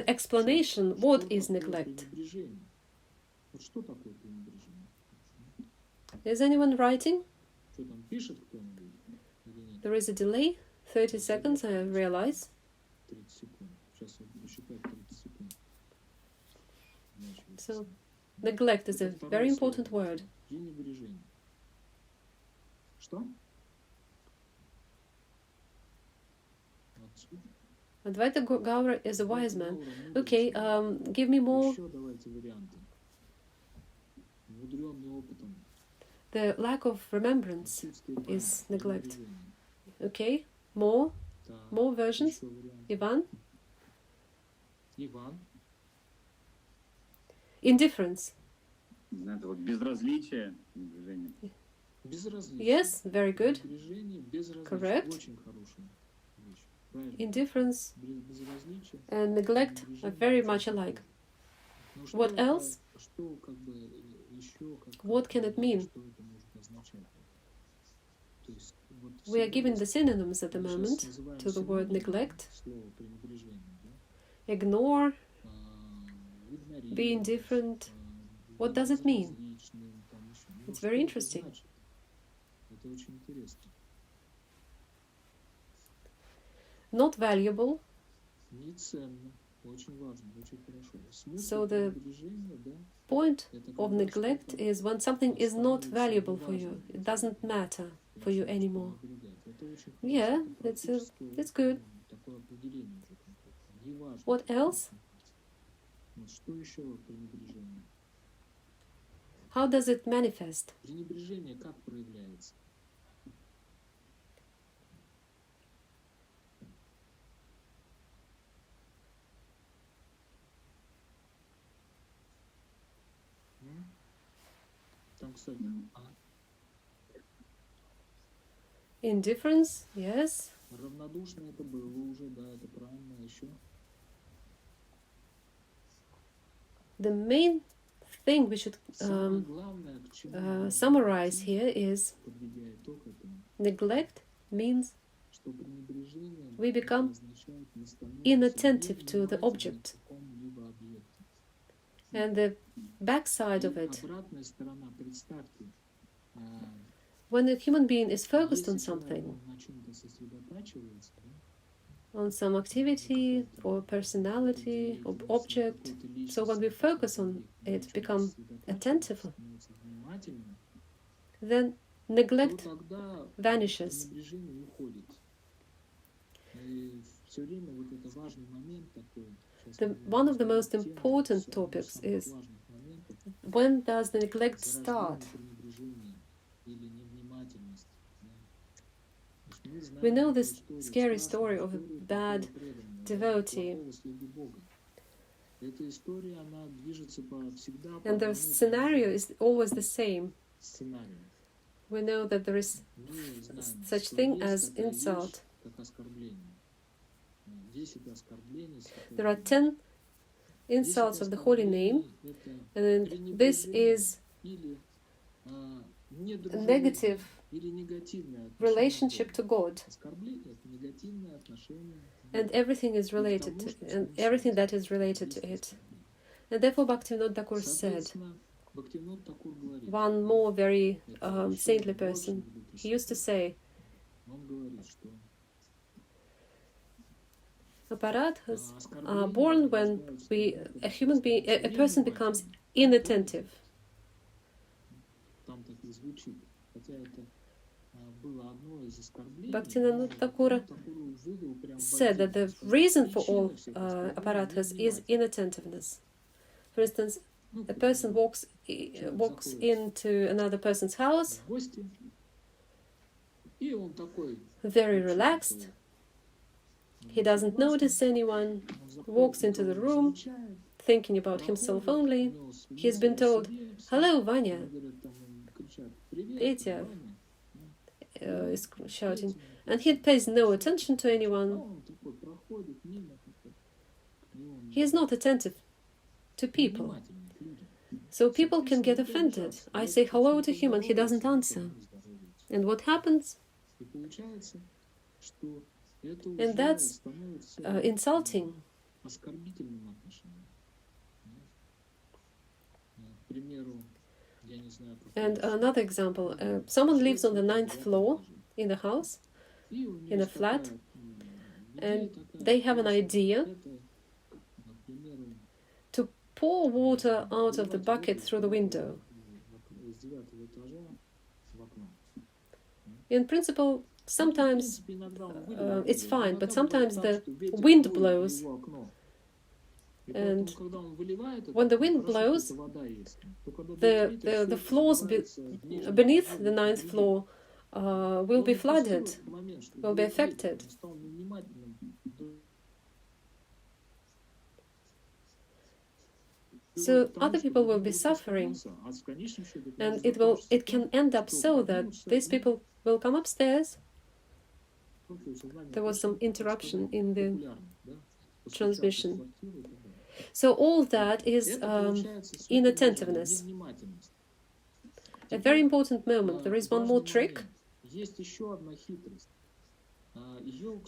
explanation. What is neglect? Is anyone writing? There is a delay. 30 seconds, I realize. So, neglect is a very important word. Advaita Gaura is a wise man. Okay, give me more. The lack of remembrance is neglect. Okay, more versions. Ivan? Indifference. Yes, very good. Correct. Indifference and neglect are very much alike. What else? What can it mean? We are giving the synonyms at the moment to the word neglect. Ignore, be indifferent. What does it mean? It's very interesting. Not valuable. So the point of neglect is when something is not valuable for you. It doesn't matter for you anymore. Yeah, that's good. What else? How does it manifest? Indifference, yes. The main thing we should summarize here is neglect means we become inattentive to the object. And the backside of it, when a human being is focused on something, on some activity or personality or object, so when we focus on it, become attentive, then neglect vanishes. One of the most important topics is when does the neglect start? We know this scary story of a bad devotee. And the scenario is always the same. We know that there is such thing as insult. There are 10 insults of the holy name, and this is a negative relationship to God, and everything is related to, and everything that is related to it. And therefore Bhaktivinoda Thakur said, one more very saintly person, he used to say, apparatus are born when a person becomes inattentive. Bhaktivinoda Thakur said that the reason for all apparatus is inattentiveness. For instance, a person walks into another person's house, very relaxed. He doesn't notice anyone, walks into the room, thinking about himself only. He's been told, "Hello, Vanya." Petya is shouting, and he pays no attention to anyone. He is not attentive to people. So people can get offended. I say hello to him and he doesn't answer. And what happens? And that's insulting. And another example, someone lives on the 9th floor in a house, in a flat, and they have an idea to pour water out of the bucket through the window. In principle, sometimes it's fine, but sometimes the wind blows, and when the wind blows, the floors beneath the 9th floor will be flooded, will be affected. So other people will be suffering, and it can end up so that these people will come upstairs. There was some interruption in the transmission. So all that is inattentiveness. A very important moment. There is one more trick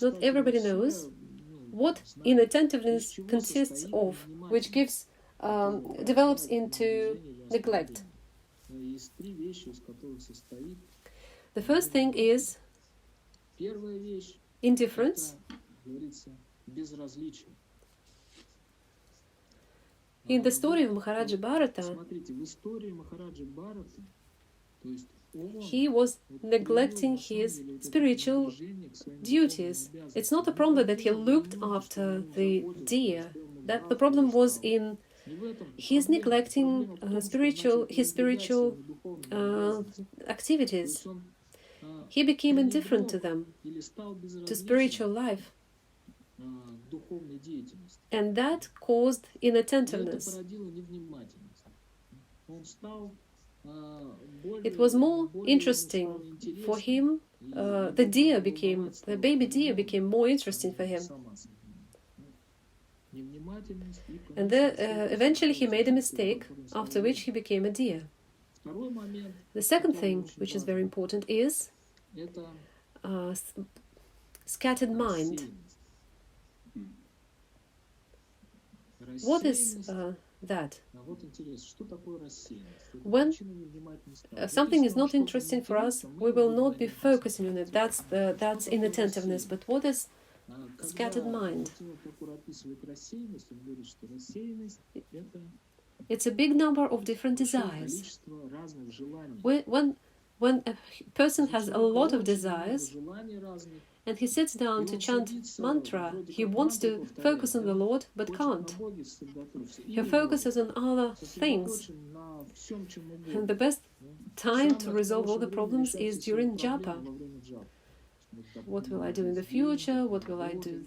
Not everybody knows what inattentiveness consists of, which develops into neglect. The first thing is indifference. In the story of Maharaja Bharata, he was neglecting his spiritual duties. It's not a problem that he looked after the deer. That the problem was in his neglecting his spiritual activities. He became indifferent to them, to spiritual life. And that caused inattentiveness. It was more interesting for him. The baby deer became more interesting for him. And eventually he made a mistake, after which he became a deer. The second thing, which is very important, is scattered mind. What is that? When something is not interesting for us, we will not be focusing on it. That's inattentiveness. But what is scattered mind? It's a big number of different desires. When a person has a lot of desires and he sits down to chant mantra, he wants to focus on the Lord but can't. He focuses on other things. And the best time to resolve all the problems is during japa. What will I do in the future? What will I do?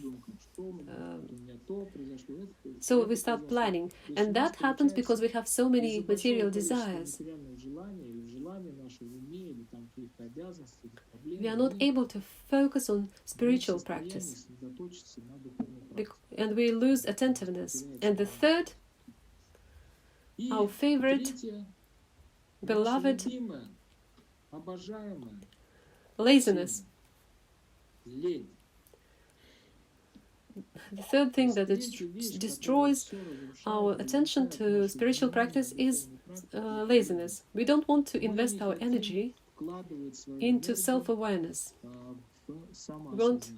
So we start planning. And that happens because we have so many material desires. We are not able to focus on spiritual practice. And we lose attentiveness. And the third, our favorite, beloved, laziness. The third thing that destroys our attention to spiritual practice is laziness. We don't want to invest our energy into self-awareness. We want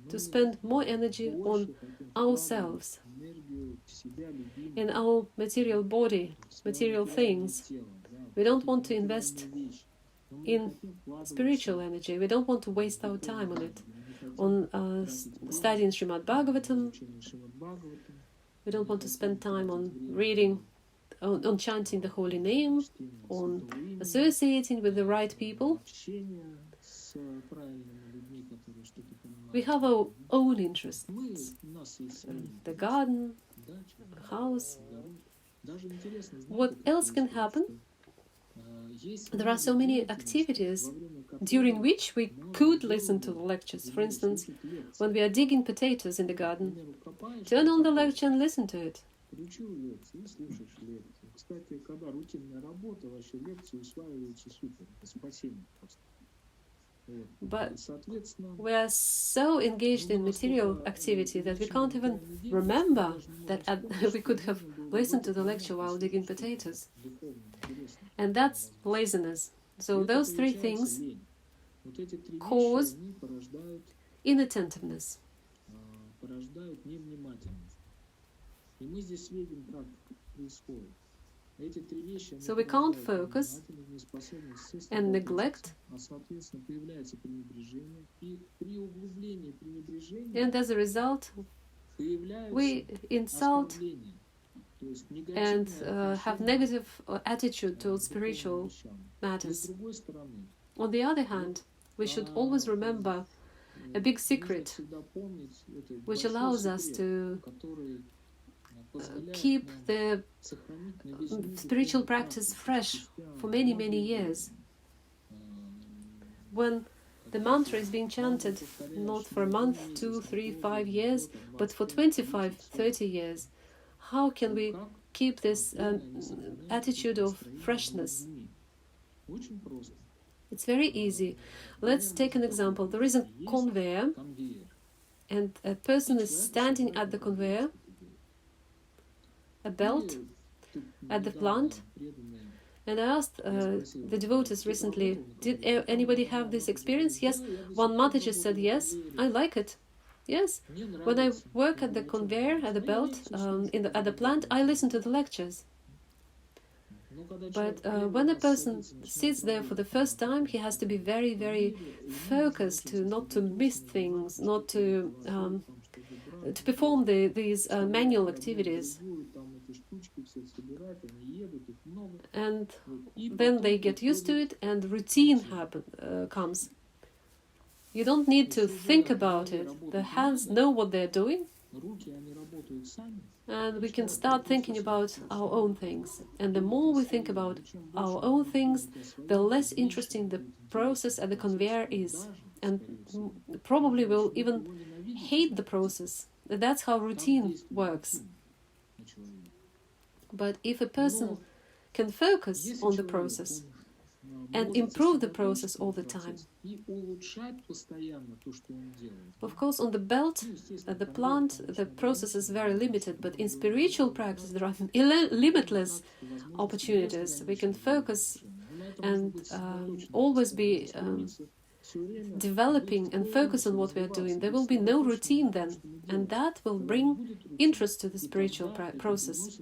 to spend more energy on ourselves, in our material body, material things. We don't want to invest in spiritual energy. We don't want to waste our time on it. On studying Srimad-Bhagavatam. We don't want to spend time on reading, on chanting the holy name, on associating with the right people. We have our own interests. The garden, the house. What else can happen? There are so many activities during which we could listen to the lectures. For instance, when we are digging potatoes in the garden, turn on the lecture and listen to it. But we are so engaged in material activity that we can't even remember that we could have listened to the lecture while digging potatoes. And that's laziness. So those three things cause inattentiveness. So we can't focus and neglect, and as a result we insult and have negative attitude towards spiritual matters. On the other hand, we should always remember a big secret which allows us to keep the spiritual practice fresh for many, many years. When the mantra is being chanted not for a month, 2, 3, 5 years, but for 25, 30 years, how can we keep this attitude of freshness? It's very easy. Let's take an example. There is a conveyor, and a person is standing at the conveyor, a belt at the plant. And I asked the devotees recently, did anybody have this experience? Yes, one Mataji said, yes, I like it. Yes, when I work at the conveyor, at the belt, at the plant, I listen to the lectures. But when a person sits there for the first time, he has to be very, very focused to not to miss things, not to perform these manual activities. And then they get used to it, and routine comes. You don't need to think about it. The hands know what they're doing, and we can start thinking about our own things. And the more we think about our own things, the less interesting the process at the conveyor is. And probably we'll even hate the process. That's how routine works. But if a person can focus on the process and improve the process all the time. Of course, on the belt, at the plant, the process is very limited, but in spiritual practice, there are limitless opportunities. We can focus and always be developing and focus on what we are doing. There will be no routine then, and that will bring interest to the spiritual process.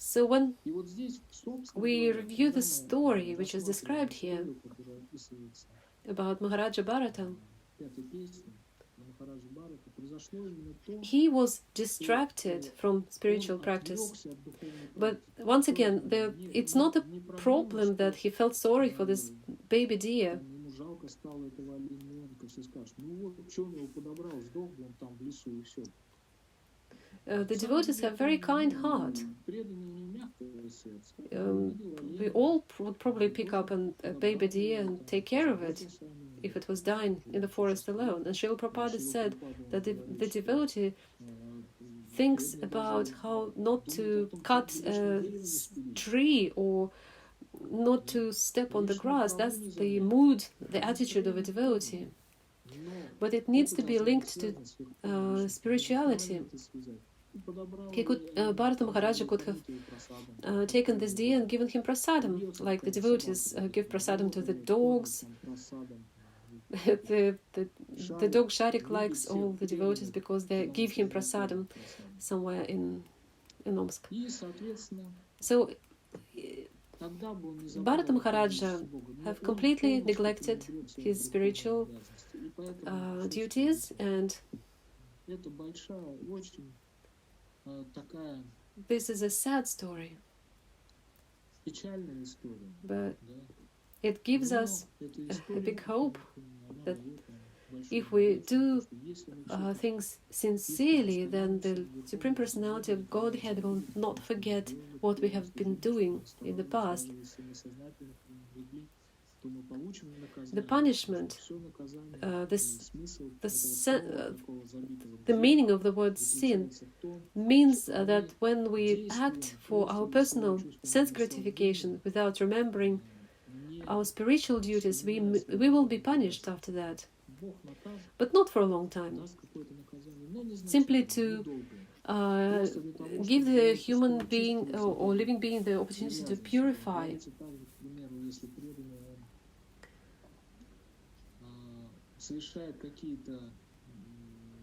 So when we review the story which is described here about Maharaja Bharata, he was distracted from spiritual practice. But once again, it's not a problem that he felt sorry for this baby deer. The devotees have very kind heart. We all would probably pick up a baby deer and take care of it if it was dying in the forest alone. And Srila Prabhupada said that the devotee thinks about how not to cut a tree or not to step on the grass. That's the mood, the attitude of a devotee. But it needs to be linked to spirituality. Bharata Maharaja could have taken this deer and given him prasadam, like the devotees give prasadam to the dogs. The dog Sharik likes all the devotees because they give him prasadam somewhere in Omsk. So Bharata Maharaja have completely neglected his spiritual duties, and this is a sad story, but it gives us a big hope that if we do things sincerely, then the Supreme Personality of Godhead will not forget what we have been doing in the past. The punishment, the meaning of the word sin means that when we act for our personal sense gratification without remembering our spiritual duties, we will be punished after that. But not for a long time. Simply to give the human being or living being the opportunity to purify.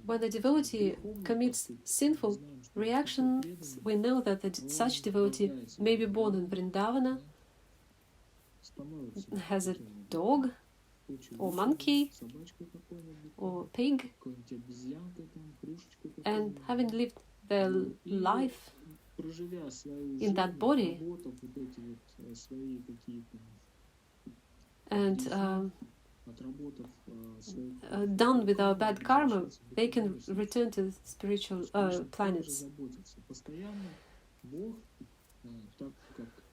When a devotee commits sinful reactions, we know that such devotee may be born in Vrindavana, has a dog, or monkey, or pig, and having lived their life in that body, and done with our bad karma, they can return to spiritual planets.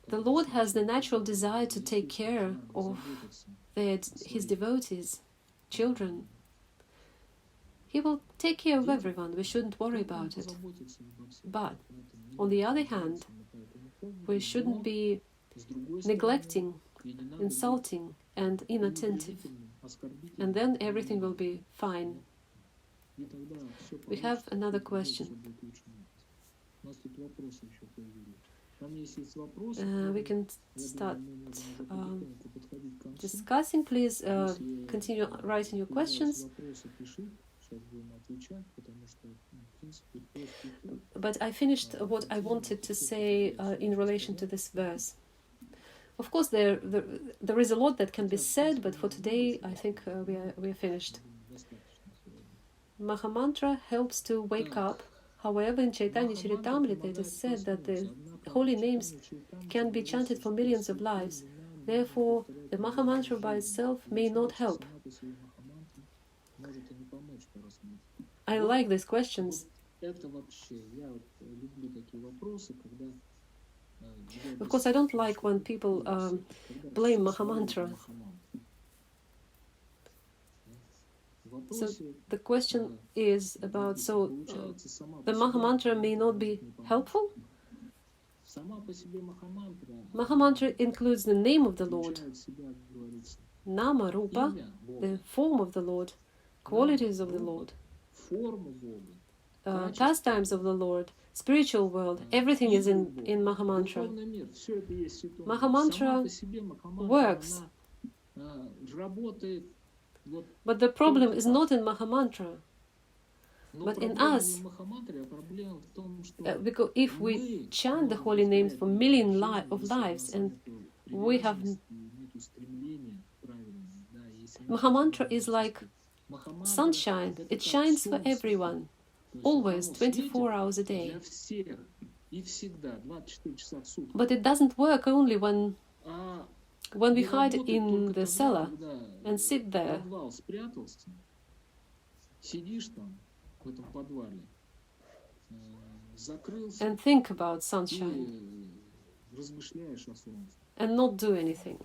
The Lord has the natural desire to take care of His devotees, children. He will take care of everyone. We shouldn't worry about it. But, on the other hand, we shouldn't be neglecting, insulting, and inattentive. And then everything will be fine. We have another question. We can start discussing. Please continue writing your questions. But I finished what I wanted to say in relation to this verse. Of course, there is a lot that can be said, but for today, I think we are finished. Mahamantra helps to wake up. However, in Chaitanya Charitamrita, it is said that the holy names can be chanted for millions of lives. Therefore, the Mahamantra by itself may not help. I like these questions. Of course, I don't like when people blame Mahamantra. So the question is about, the Mahamantra may not be helpful? Mahamantra includes the name of the Lord, Nama, Rupa, the form of the Lord, qualities of the Lord, pastimes of the Lord, spiritual world, everything is in Mahamantra. Mahamantra works. But the problem is not in Mahamantra, but in us. Because if we chant the holy names for millions of lives, and we have... Mahamantra is like sunshine. It shines for everyone, always, 24 hours a day. But it doesn't work only when we hide in the cellar and sit there and think about sunshine and not do anything.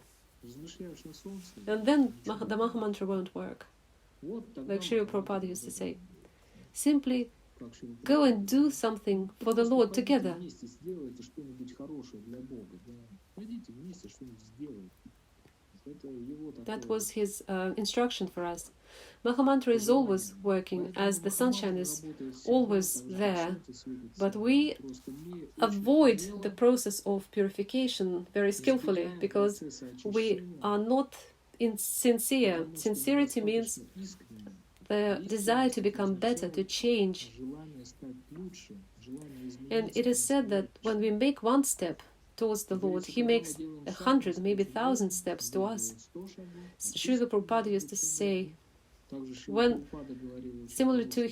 And then the Mahamantra won't work. Like Srila Prabhupada used to say, simply go and do something for the Lord together. That was his instruction for us. Mahamantra is always working, as the sunshine is always there, but we avoid the process of purification very skillfully because we are not sincere. Sincerity means the desire to become better, to change. And it is said that when we make one step towards the Lord, He makes 100, maybe 1,000 steps to us. Srila Prabhupada used to say, when similar to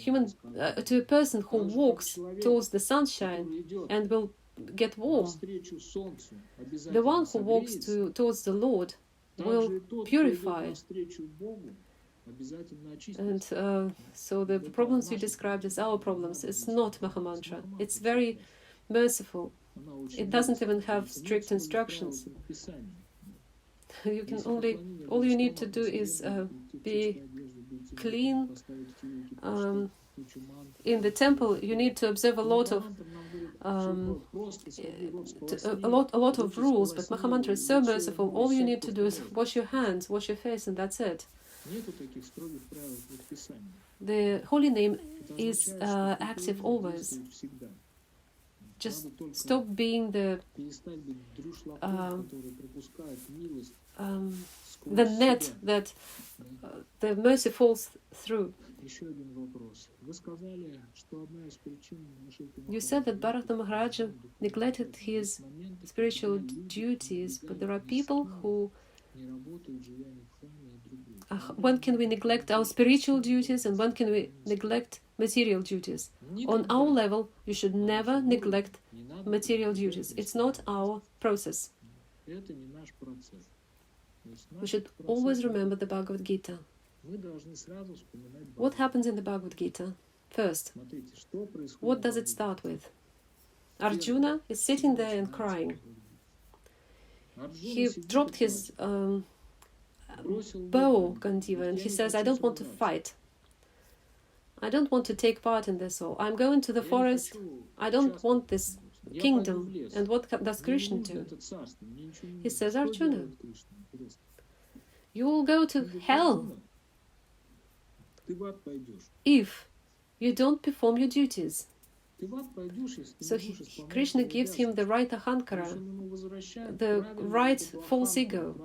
a person who walks towards the sunshine and will get warm, the one who walks towards the Lord will purify. And so the problems you described as our problems, it's not Mahamantra. It's very merciful. It doesn't even have strict instructions. You can all you need to do is be clean. In the temple, you need to observe a lot of rules. But Mahamantra is so merciful. All you need to do is wash your hands, wash your face, and that's it. The holy name is active always. Just stop being the net that the mercy falls through. You said that Bharata Maharaja neglected his spiritual duties, but there are people who... when can we neglect our spiritual duties and when can we neglect material duties? On our level, you should never neglect material duties. It's not our process. We should always remember the Bhagavad-gita. What happens in the Bhagavad-gita? First, what does it start with? Arjuna is sitting there and crying. He dropped his bow, Gandiva, and he says, I don't want to fight. I don't want to take part in this all. I'm going to the forest. I don't want this kingdom. And what does Krishna do? He says, Arjuna, you will go to hell if you don't perform your duties. So Krishna gives him the right ahankara, the right false ego,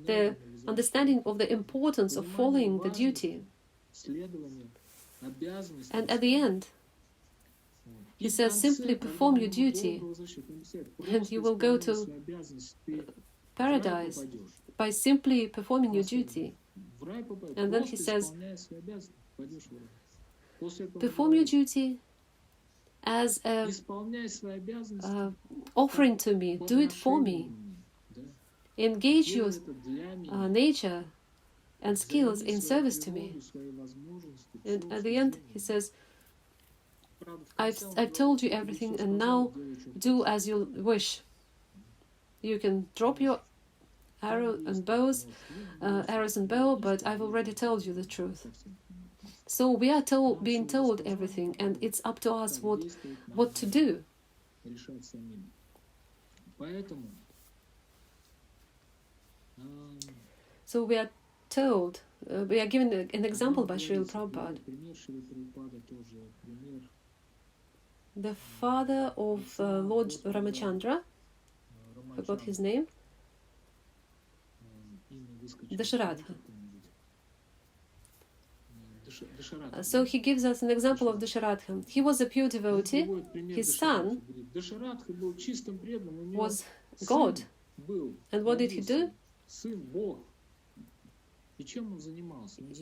the understanding of the importance of following the duty. And at the end, he says, simply perform your duty and you will go to paradise by simply performing your duty. And then he says, perform your duty as an offering to me, do it for me. Engage your nature and skills in service to me. And at the end, he says, I've told you everything, and now do as you wish. You can drop your arrows and bow, but I've already told you the truth. So we are being told everything, and it's up to us what to do. So we are told, we are given an example by Srila Prabhupada. The father of Lord Ramachandra, forgot his name, Dasharatha. So he gives us an example of Dasharatha. He was a pure devotee. His son was God. And what did he do?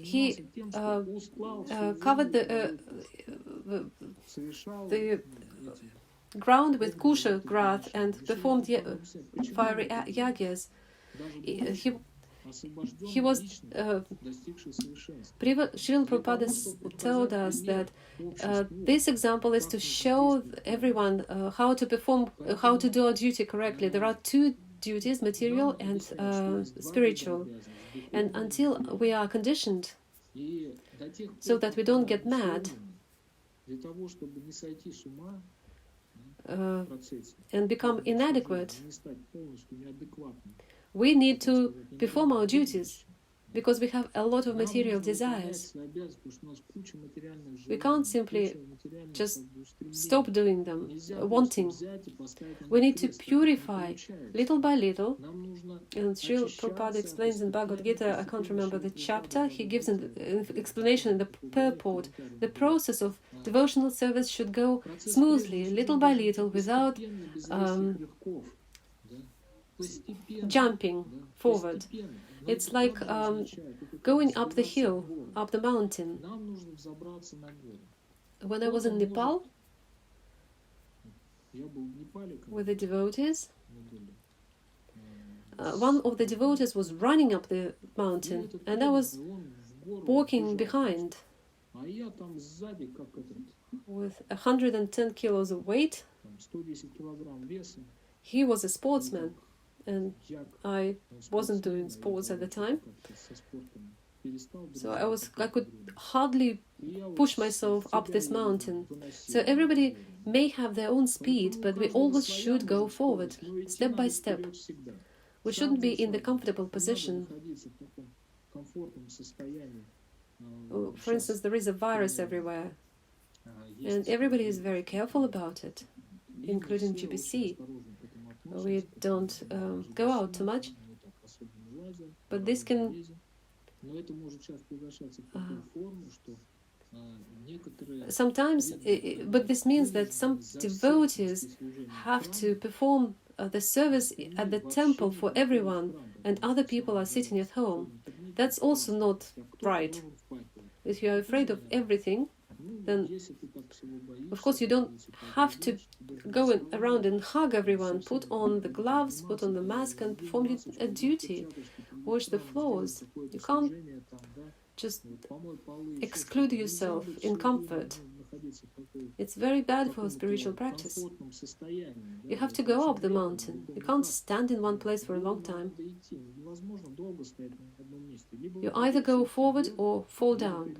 He covered the ground with kusha grass and performed fiery yagas. He was Srila Prabhupada told us that this example is to show everyone how to perform, how to do our duty correctly. There are two duties, material and spiritual. And until we are conditioned so that we don't get mad and become inadequate, we need to perform our duties because we have a lot of material desires. We can't simply just stop doing them, wanting. We need to purify little by little. And Srila Prabhupada explains in Bhagavad-gita, I can't remember the chapter, he gives an explanation in the purport. The process of devotional service should go smoothly, little by little, without jumping forward. It's like going up the hill, up the mountain. When I was in Nepal with the devotees, one of the devotees was running up the mountain and I was walking behind with 110 kilos of weight. He was a sportsman and I wasn't doing sports at the time, so I could hardly push myself up this mountain. So everybody may have their own speed, but we always should go forward, step by step. We shouldn't be in the comfortable position. For instance, there is a virus everywhere, and everybody is very careful about it, including GBC. We don't go out too much, but this can sometimes, but this means that some devotees have to perform the service at the temple for everyone, and other people are sitting at home. That's also not right. If you are afraid of everything, then of course you don't have to go around and hug everyone. Put on the gloves, put on the mask and perform a duty. Wash the floors. You can't just exclude yourself in comfort. It's very bad for spiritual practice. You have to go up the mountain. You can't stand in one place for a long time. You either go forward or fall down.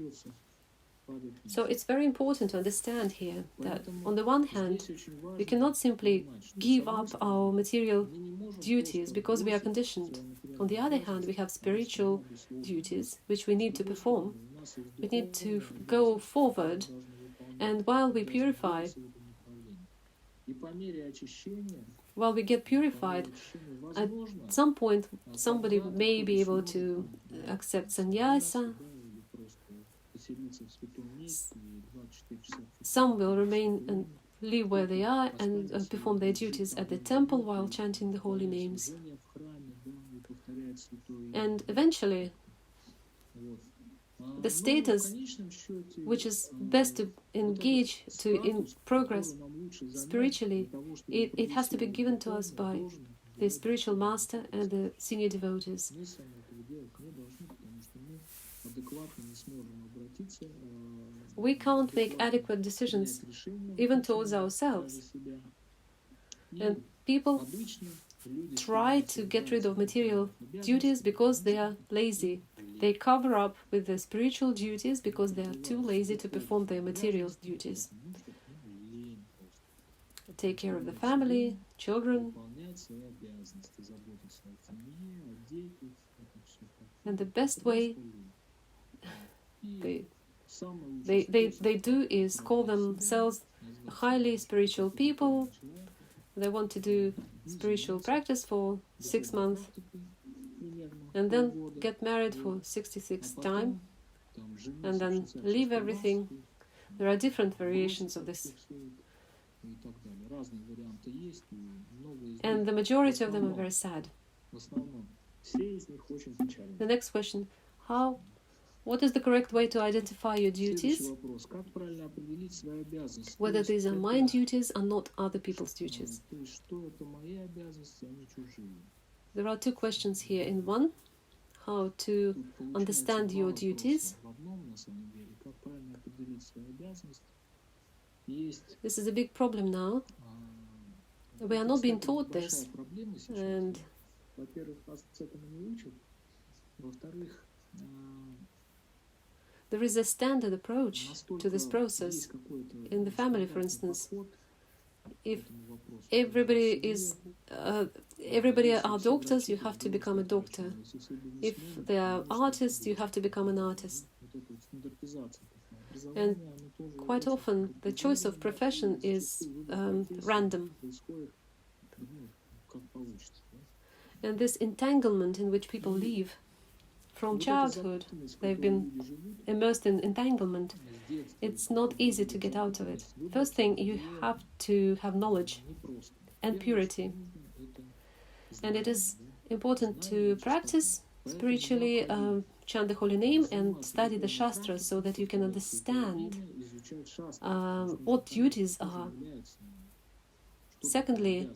So it's very important to understand here that on the one hand, we cannot simply give up our material duties because we are conditioned. On the other hand, we have spiritual duties which we need to perform. We need to go forward, and while we purify, while we get purified, at some point somebody may be able to accept sannyasa. Some will remain and live where they are and perform their duties at the temple while chanting the holy names. And eventually, the status which is best to engage in progress spiritually, it has to be given to us by the spiritual master and the senior devotees. We can't make adequate decisions even towards ourselves. And people try to get rid of material duties because they are lazy. They cover up with the spiritual duties because they are too lazy to perform their material duties. Take care of the family, children. And the best way they do is call themselves highly spiritual people. They want to do spiritual practice for 6 months and then get married for 66th time and then leave everything. There are different variations of this. And the majority of them are very sad. The next question, what is the correct way to identify your duties? Whether these are my duties or not other people's duties. There are two questions here in one. How to understand your duties. This is a big problem now. We are not being taught this. And there is a standard approach to this process. In the family, for instance, if everybody are doctors, you have to become a doctor. If they are artists, you have to become an artist. And quite often, the choice of profession is random. And this entanglement in which people live from childhood, they've been immersed in entanglement. It's not easy to get out of it. First thing, you have to have knowledge and purity. And it is important to practice spiritually, chant the holy name and study the Shastras so that you can understand what duties are. Secondly,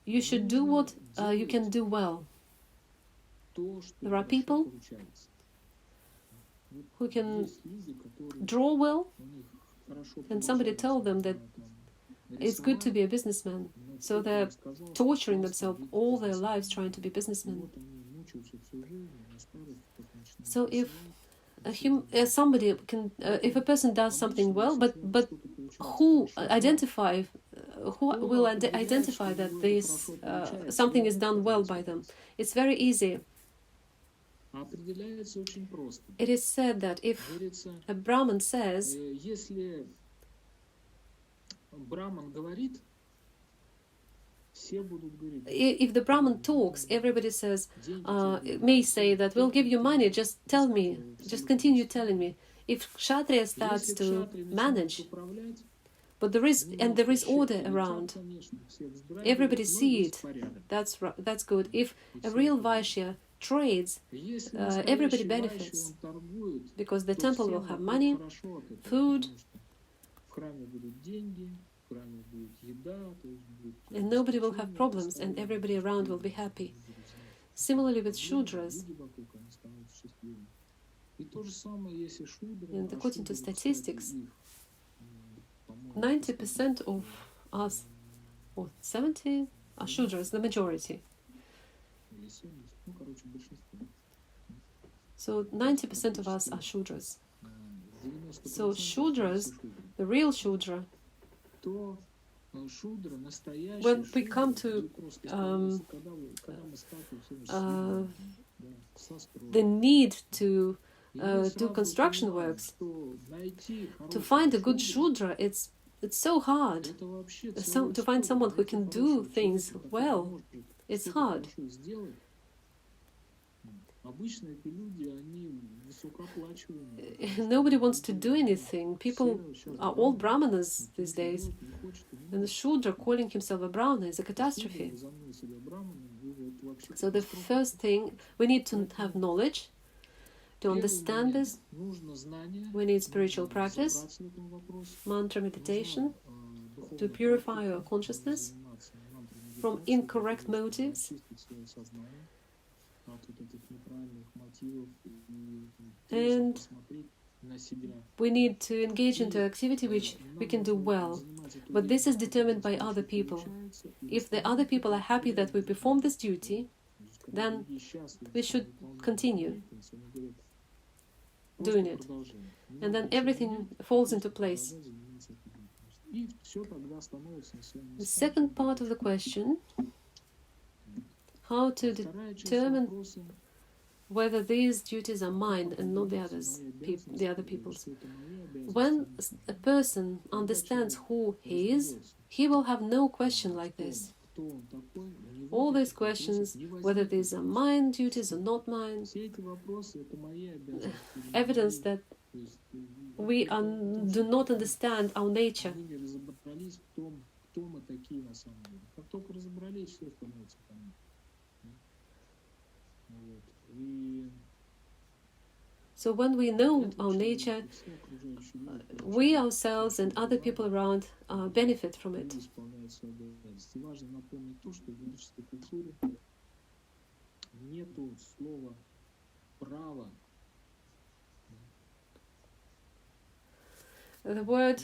you should do what you can do well. There are people who can draw well, and somebody told them that it's good to be a businessman. So they're torturing themselves all their lives trying to be businessmen. So if somebody can, if a person does something well, but who will identify that this something is done well by them? It's very easy. It is said that if a Brahmin says, if the Brahmin talks, everybody may say that we'll give you money, just tell me, just continue telling me. If Kshatriya starts to manage, but there is order around, everybody see it, that's good. If a real Vaishya trades, everybody benefits, because the temple will have money, food, and nobody will have problems, and everybody around will be happy. Similarly with Shudras. And according to statistics, 90% of us, or 70, are Shudras, the majority. So 90% of us are Shudras. So Shudras, the real Shudra, when we come to the need to do construction works, to find a good Shudra, it's so hard. To find someone who can do things well, it's hard. Nobody wants to do anything. People are all Brahmanas these days. And the Shudra calling himself a Brahmana is a catastrophe. So the first thing, we need to have knowledge, to understand this. We need spiritual practice, mantra meditation, to purify our consciousness from incorrect motives. And we need to engage into activity which we can do well. But this is determined by other people. If the other people are happy that we perform this duty, then we should continue doing it. And then everything falls into place. The second part of the question, how to determine whether these duties are mine and not the other people's. When a person understands who he is, he will have no question like this. All these questions, whether these are mine duties or not mine, evidence that we do not understand our nature. So when we know our nature, we ourselves and other people around benefit from it. The word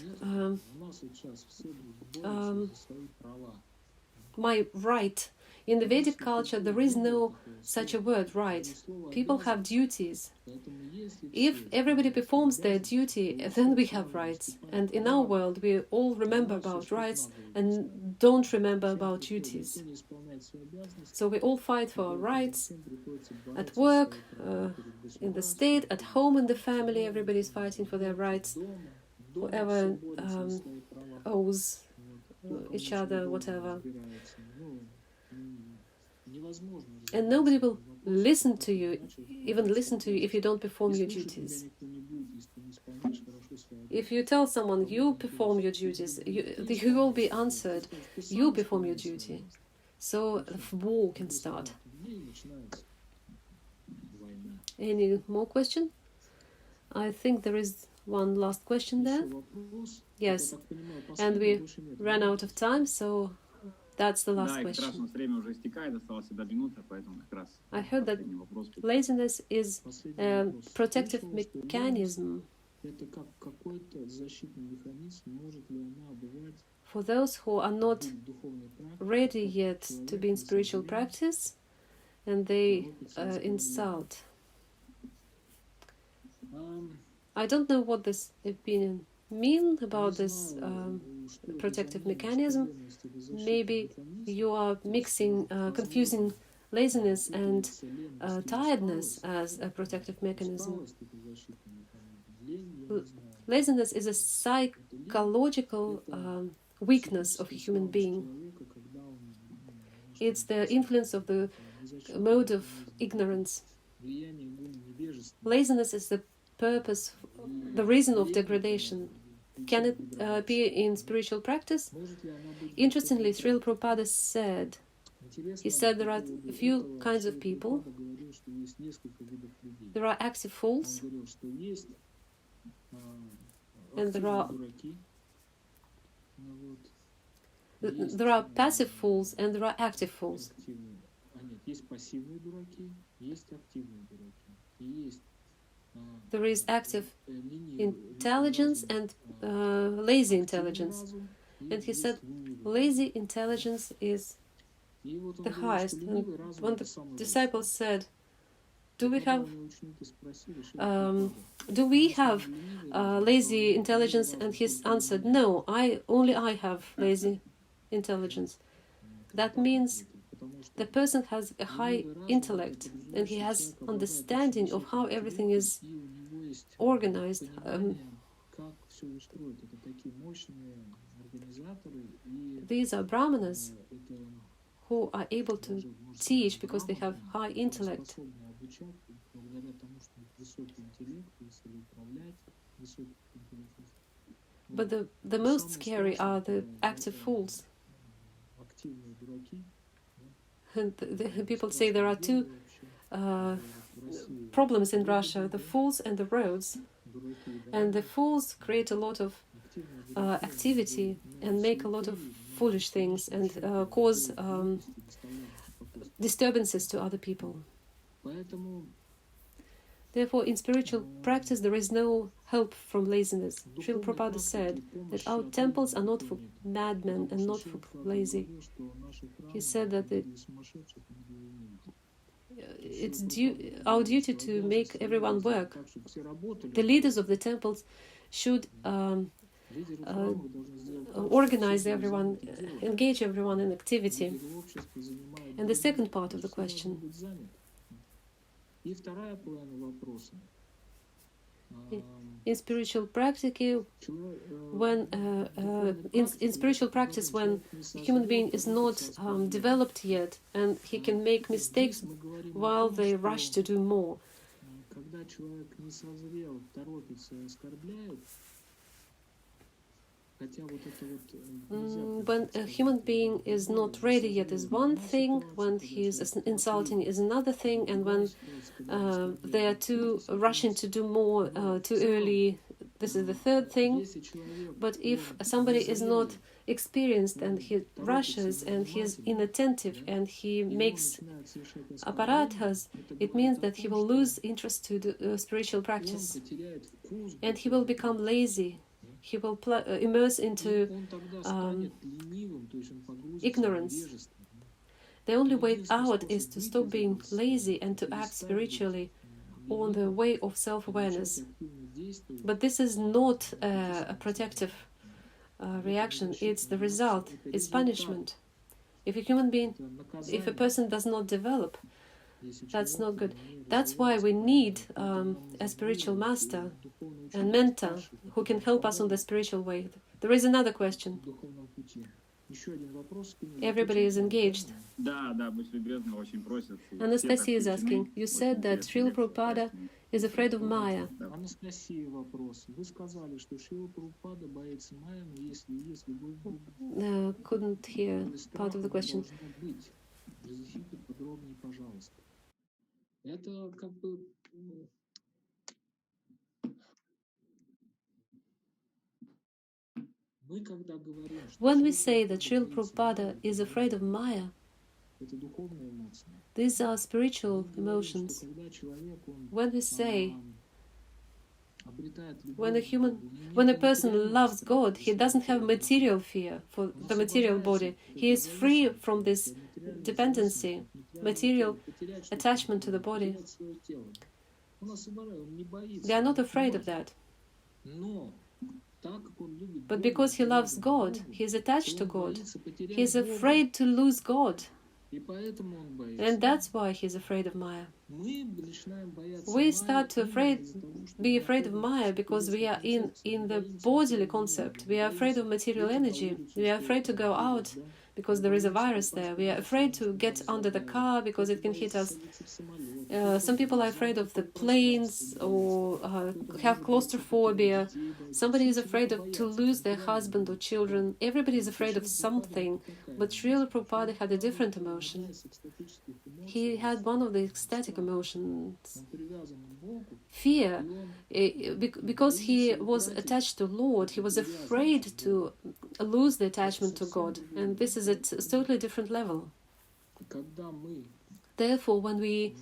my right. In the Vedic culture, there is no such a word, right. People have duties. If everybody performs their duty, then we have rights. And in our world, we all remember about rights and don't remember about duties. So we all fight for our rights. At work, in the state, at home, in the family, everybody is fighting for their rights. Whoever owes each other whatever. And nobody will listen to you, even listen to you, if you don't perform your duties. If you tell someone you perform your duties, you will be answered. You perform your duty. So war can start. Any more question? I think there is one last question there. Yes, and we ran out of time, so that's the last question. I heard that laziness is a protective mechanism. For those who are not ready yet to be in spiritual practice, and they insult. I don't know what this opinion means about this protective mechanism. Maybe you are confusing laziness and tiredness as a protective mechanism. Laziness is a psychological weakness of a human being. It's the influence of the mode of ignorance. Laziness is the purpose, the reason of degradation. Can it appear in spiritual practice? Interestingly, Srila Prabhupada said, there are a few kinds of people. There are active fools, and there are passive fools, and there are active fools. There is active intelligence and lazy intelligence. And he said, lazy intelligence is the highest. And when the disciples said, do we have lazy intelligence? And he answered, no, only I have lazy intelligence. That means the person has a high intellect and he has understanding of how everything is organized. These are brahmanas who are able to teach because they have high intellect. But the most scary are the active fools. And the people say there are two problems in Russia, the fools and the roads. And the fools create a lot of activity and make a lot of foolish things and cause disturbances to other people. Therefore, in spiritual practice, there is no help from laziness. Srila Prabhupada said that our temples are not for madmen and not for lazy. He said that it's our duty to make everyone work. The leaders of the temples should organize everyone, engage everyone in activity. And the second part of the question. In spiritual practice, when in spiritual practice, when a human being is not developed yet, and he can make mistakes while they rush to do more. When a human being is not ready yet is one thing, when he is insulting is another thing, and when they are too rushing to do more too early, this is the third thing. But if somebody is not experienced and he rushes and he is inattentive and he makes aparatas, it means that he will lose interest to the spiritual practice and he will become lazy. He will immerse into ignorance. The only way out is to stop being lazy and to act spiritually on the way of self-awareness. But this is not a protective reaction. It's the result. It's punishment. If a person does not develop, that's not good. That's why we need a spiritual master and mentor who can help us on the spiritual way. There is another question. Everybody is engaged. Anastasia is asking, you said that Srila Prabhupada is afraid of Maya. Couldn't hear part of the question. When we say that Srila Prabhupada is afraid of Maya, these are spiritual emotions. When we say, when a person loves God, he doesn't have material fear for the material body. He is free from this dependency, material attachment to the body. They are not afraid of that. But because he loves God, he is attached to God. He is afraid to lose God. And that's why he is afraid of Maya. We start to be afraid of Maya because we are in the bodily concept. We are afraid of material energy. We are afraid to go out because there is a virus there. We are afraid to get under the car because it can hit us. Some people are afraid of the planes or have claustrophobia. Somebody is afraid to lose their husband or children. Everybody is afraid of something. But Srila Prabhupada had a different emotion. He had one of the ecstatic emotions. Fear. Because he was attached to Lord, he was afraid to lose the attachment to God. And this is at a totally different level. Therefore, when we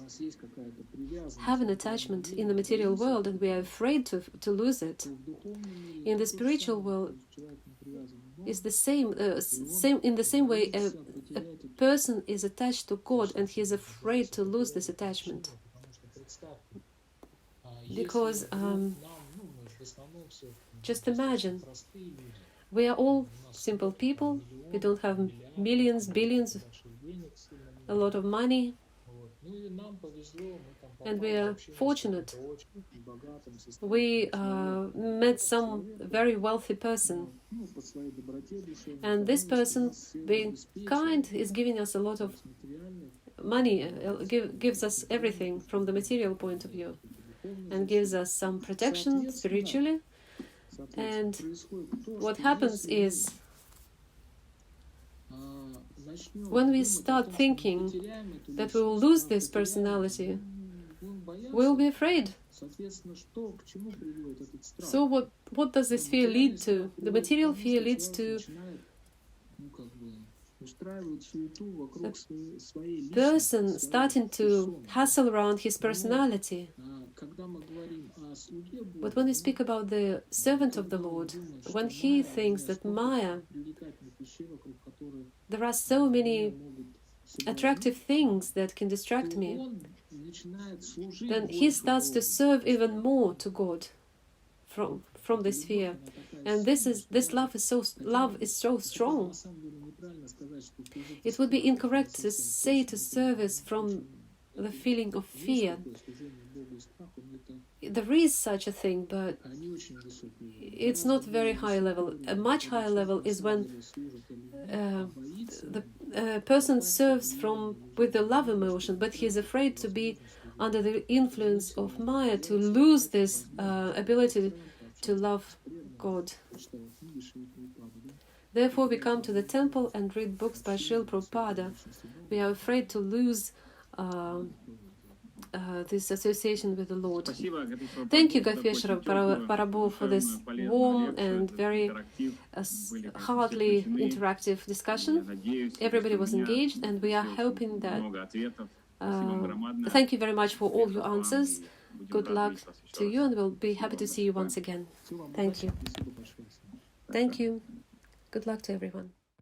have an attachment in the material world and we are afraid to lose it, in the spiritual world, is the same, in the same way a person is attached to God and he is afraid to lose this attachment. Because just imagine, we are all simple people, we don't have millions, billions, a lot of money, and we are fortunate. We met some very wealthy person, and this person, being kind, is giving us a lot of money, gives us everything from the material point of view, and gives us some protection spiritually. And what happens is, when we start thinking that we will lose this personality, we will be afraid. So what does this fear lead to? The material fear leads to the person starting to hustle around his personality. But when we speak about the servant of the Lord, when he thinks that Maya, there are so many attractive things that can distract me, then he starts to serve even more to God from this fear. And this love is so strong. It would be incorrect to say to service from the feeling of fear. There is such a thing, but it's not very high level. A much higher level is when the person serves with the love emotion, but he is afraid to be under the influence of Maya, to lose this ability to love God. Therefore, we come to the temple and read books by Srila Prabhupada. We are afraid to lose this association with the Lord. Thank you, Gafeshwara Prabhu, for this warm and very heartily interactive discussion. Everybody was engaged, and we are hoping that... thank you very much for all your answers. Good luck to you, and we'll be happy to see you once again. Thank you. Thank you. Good luck to everyone.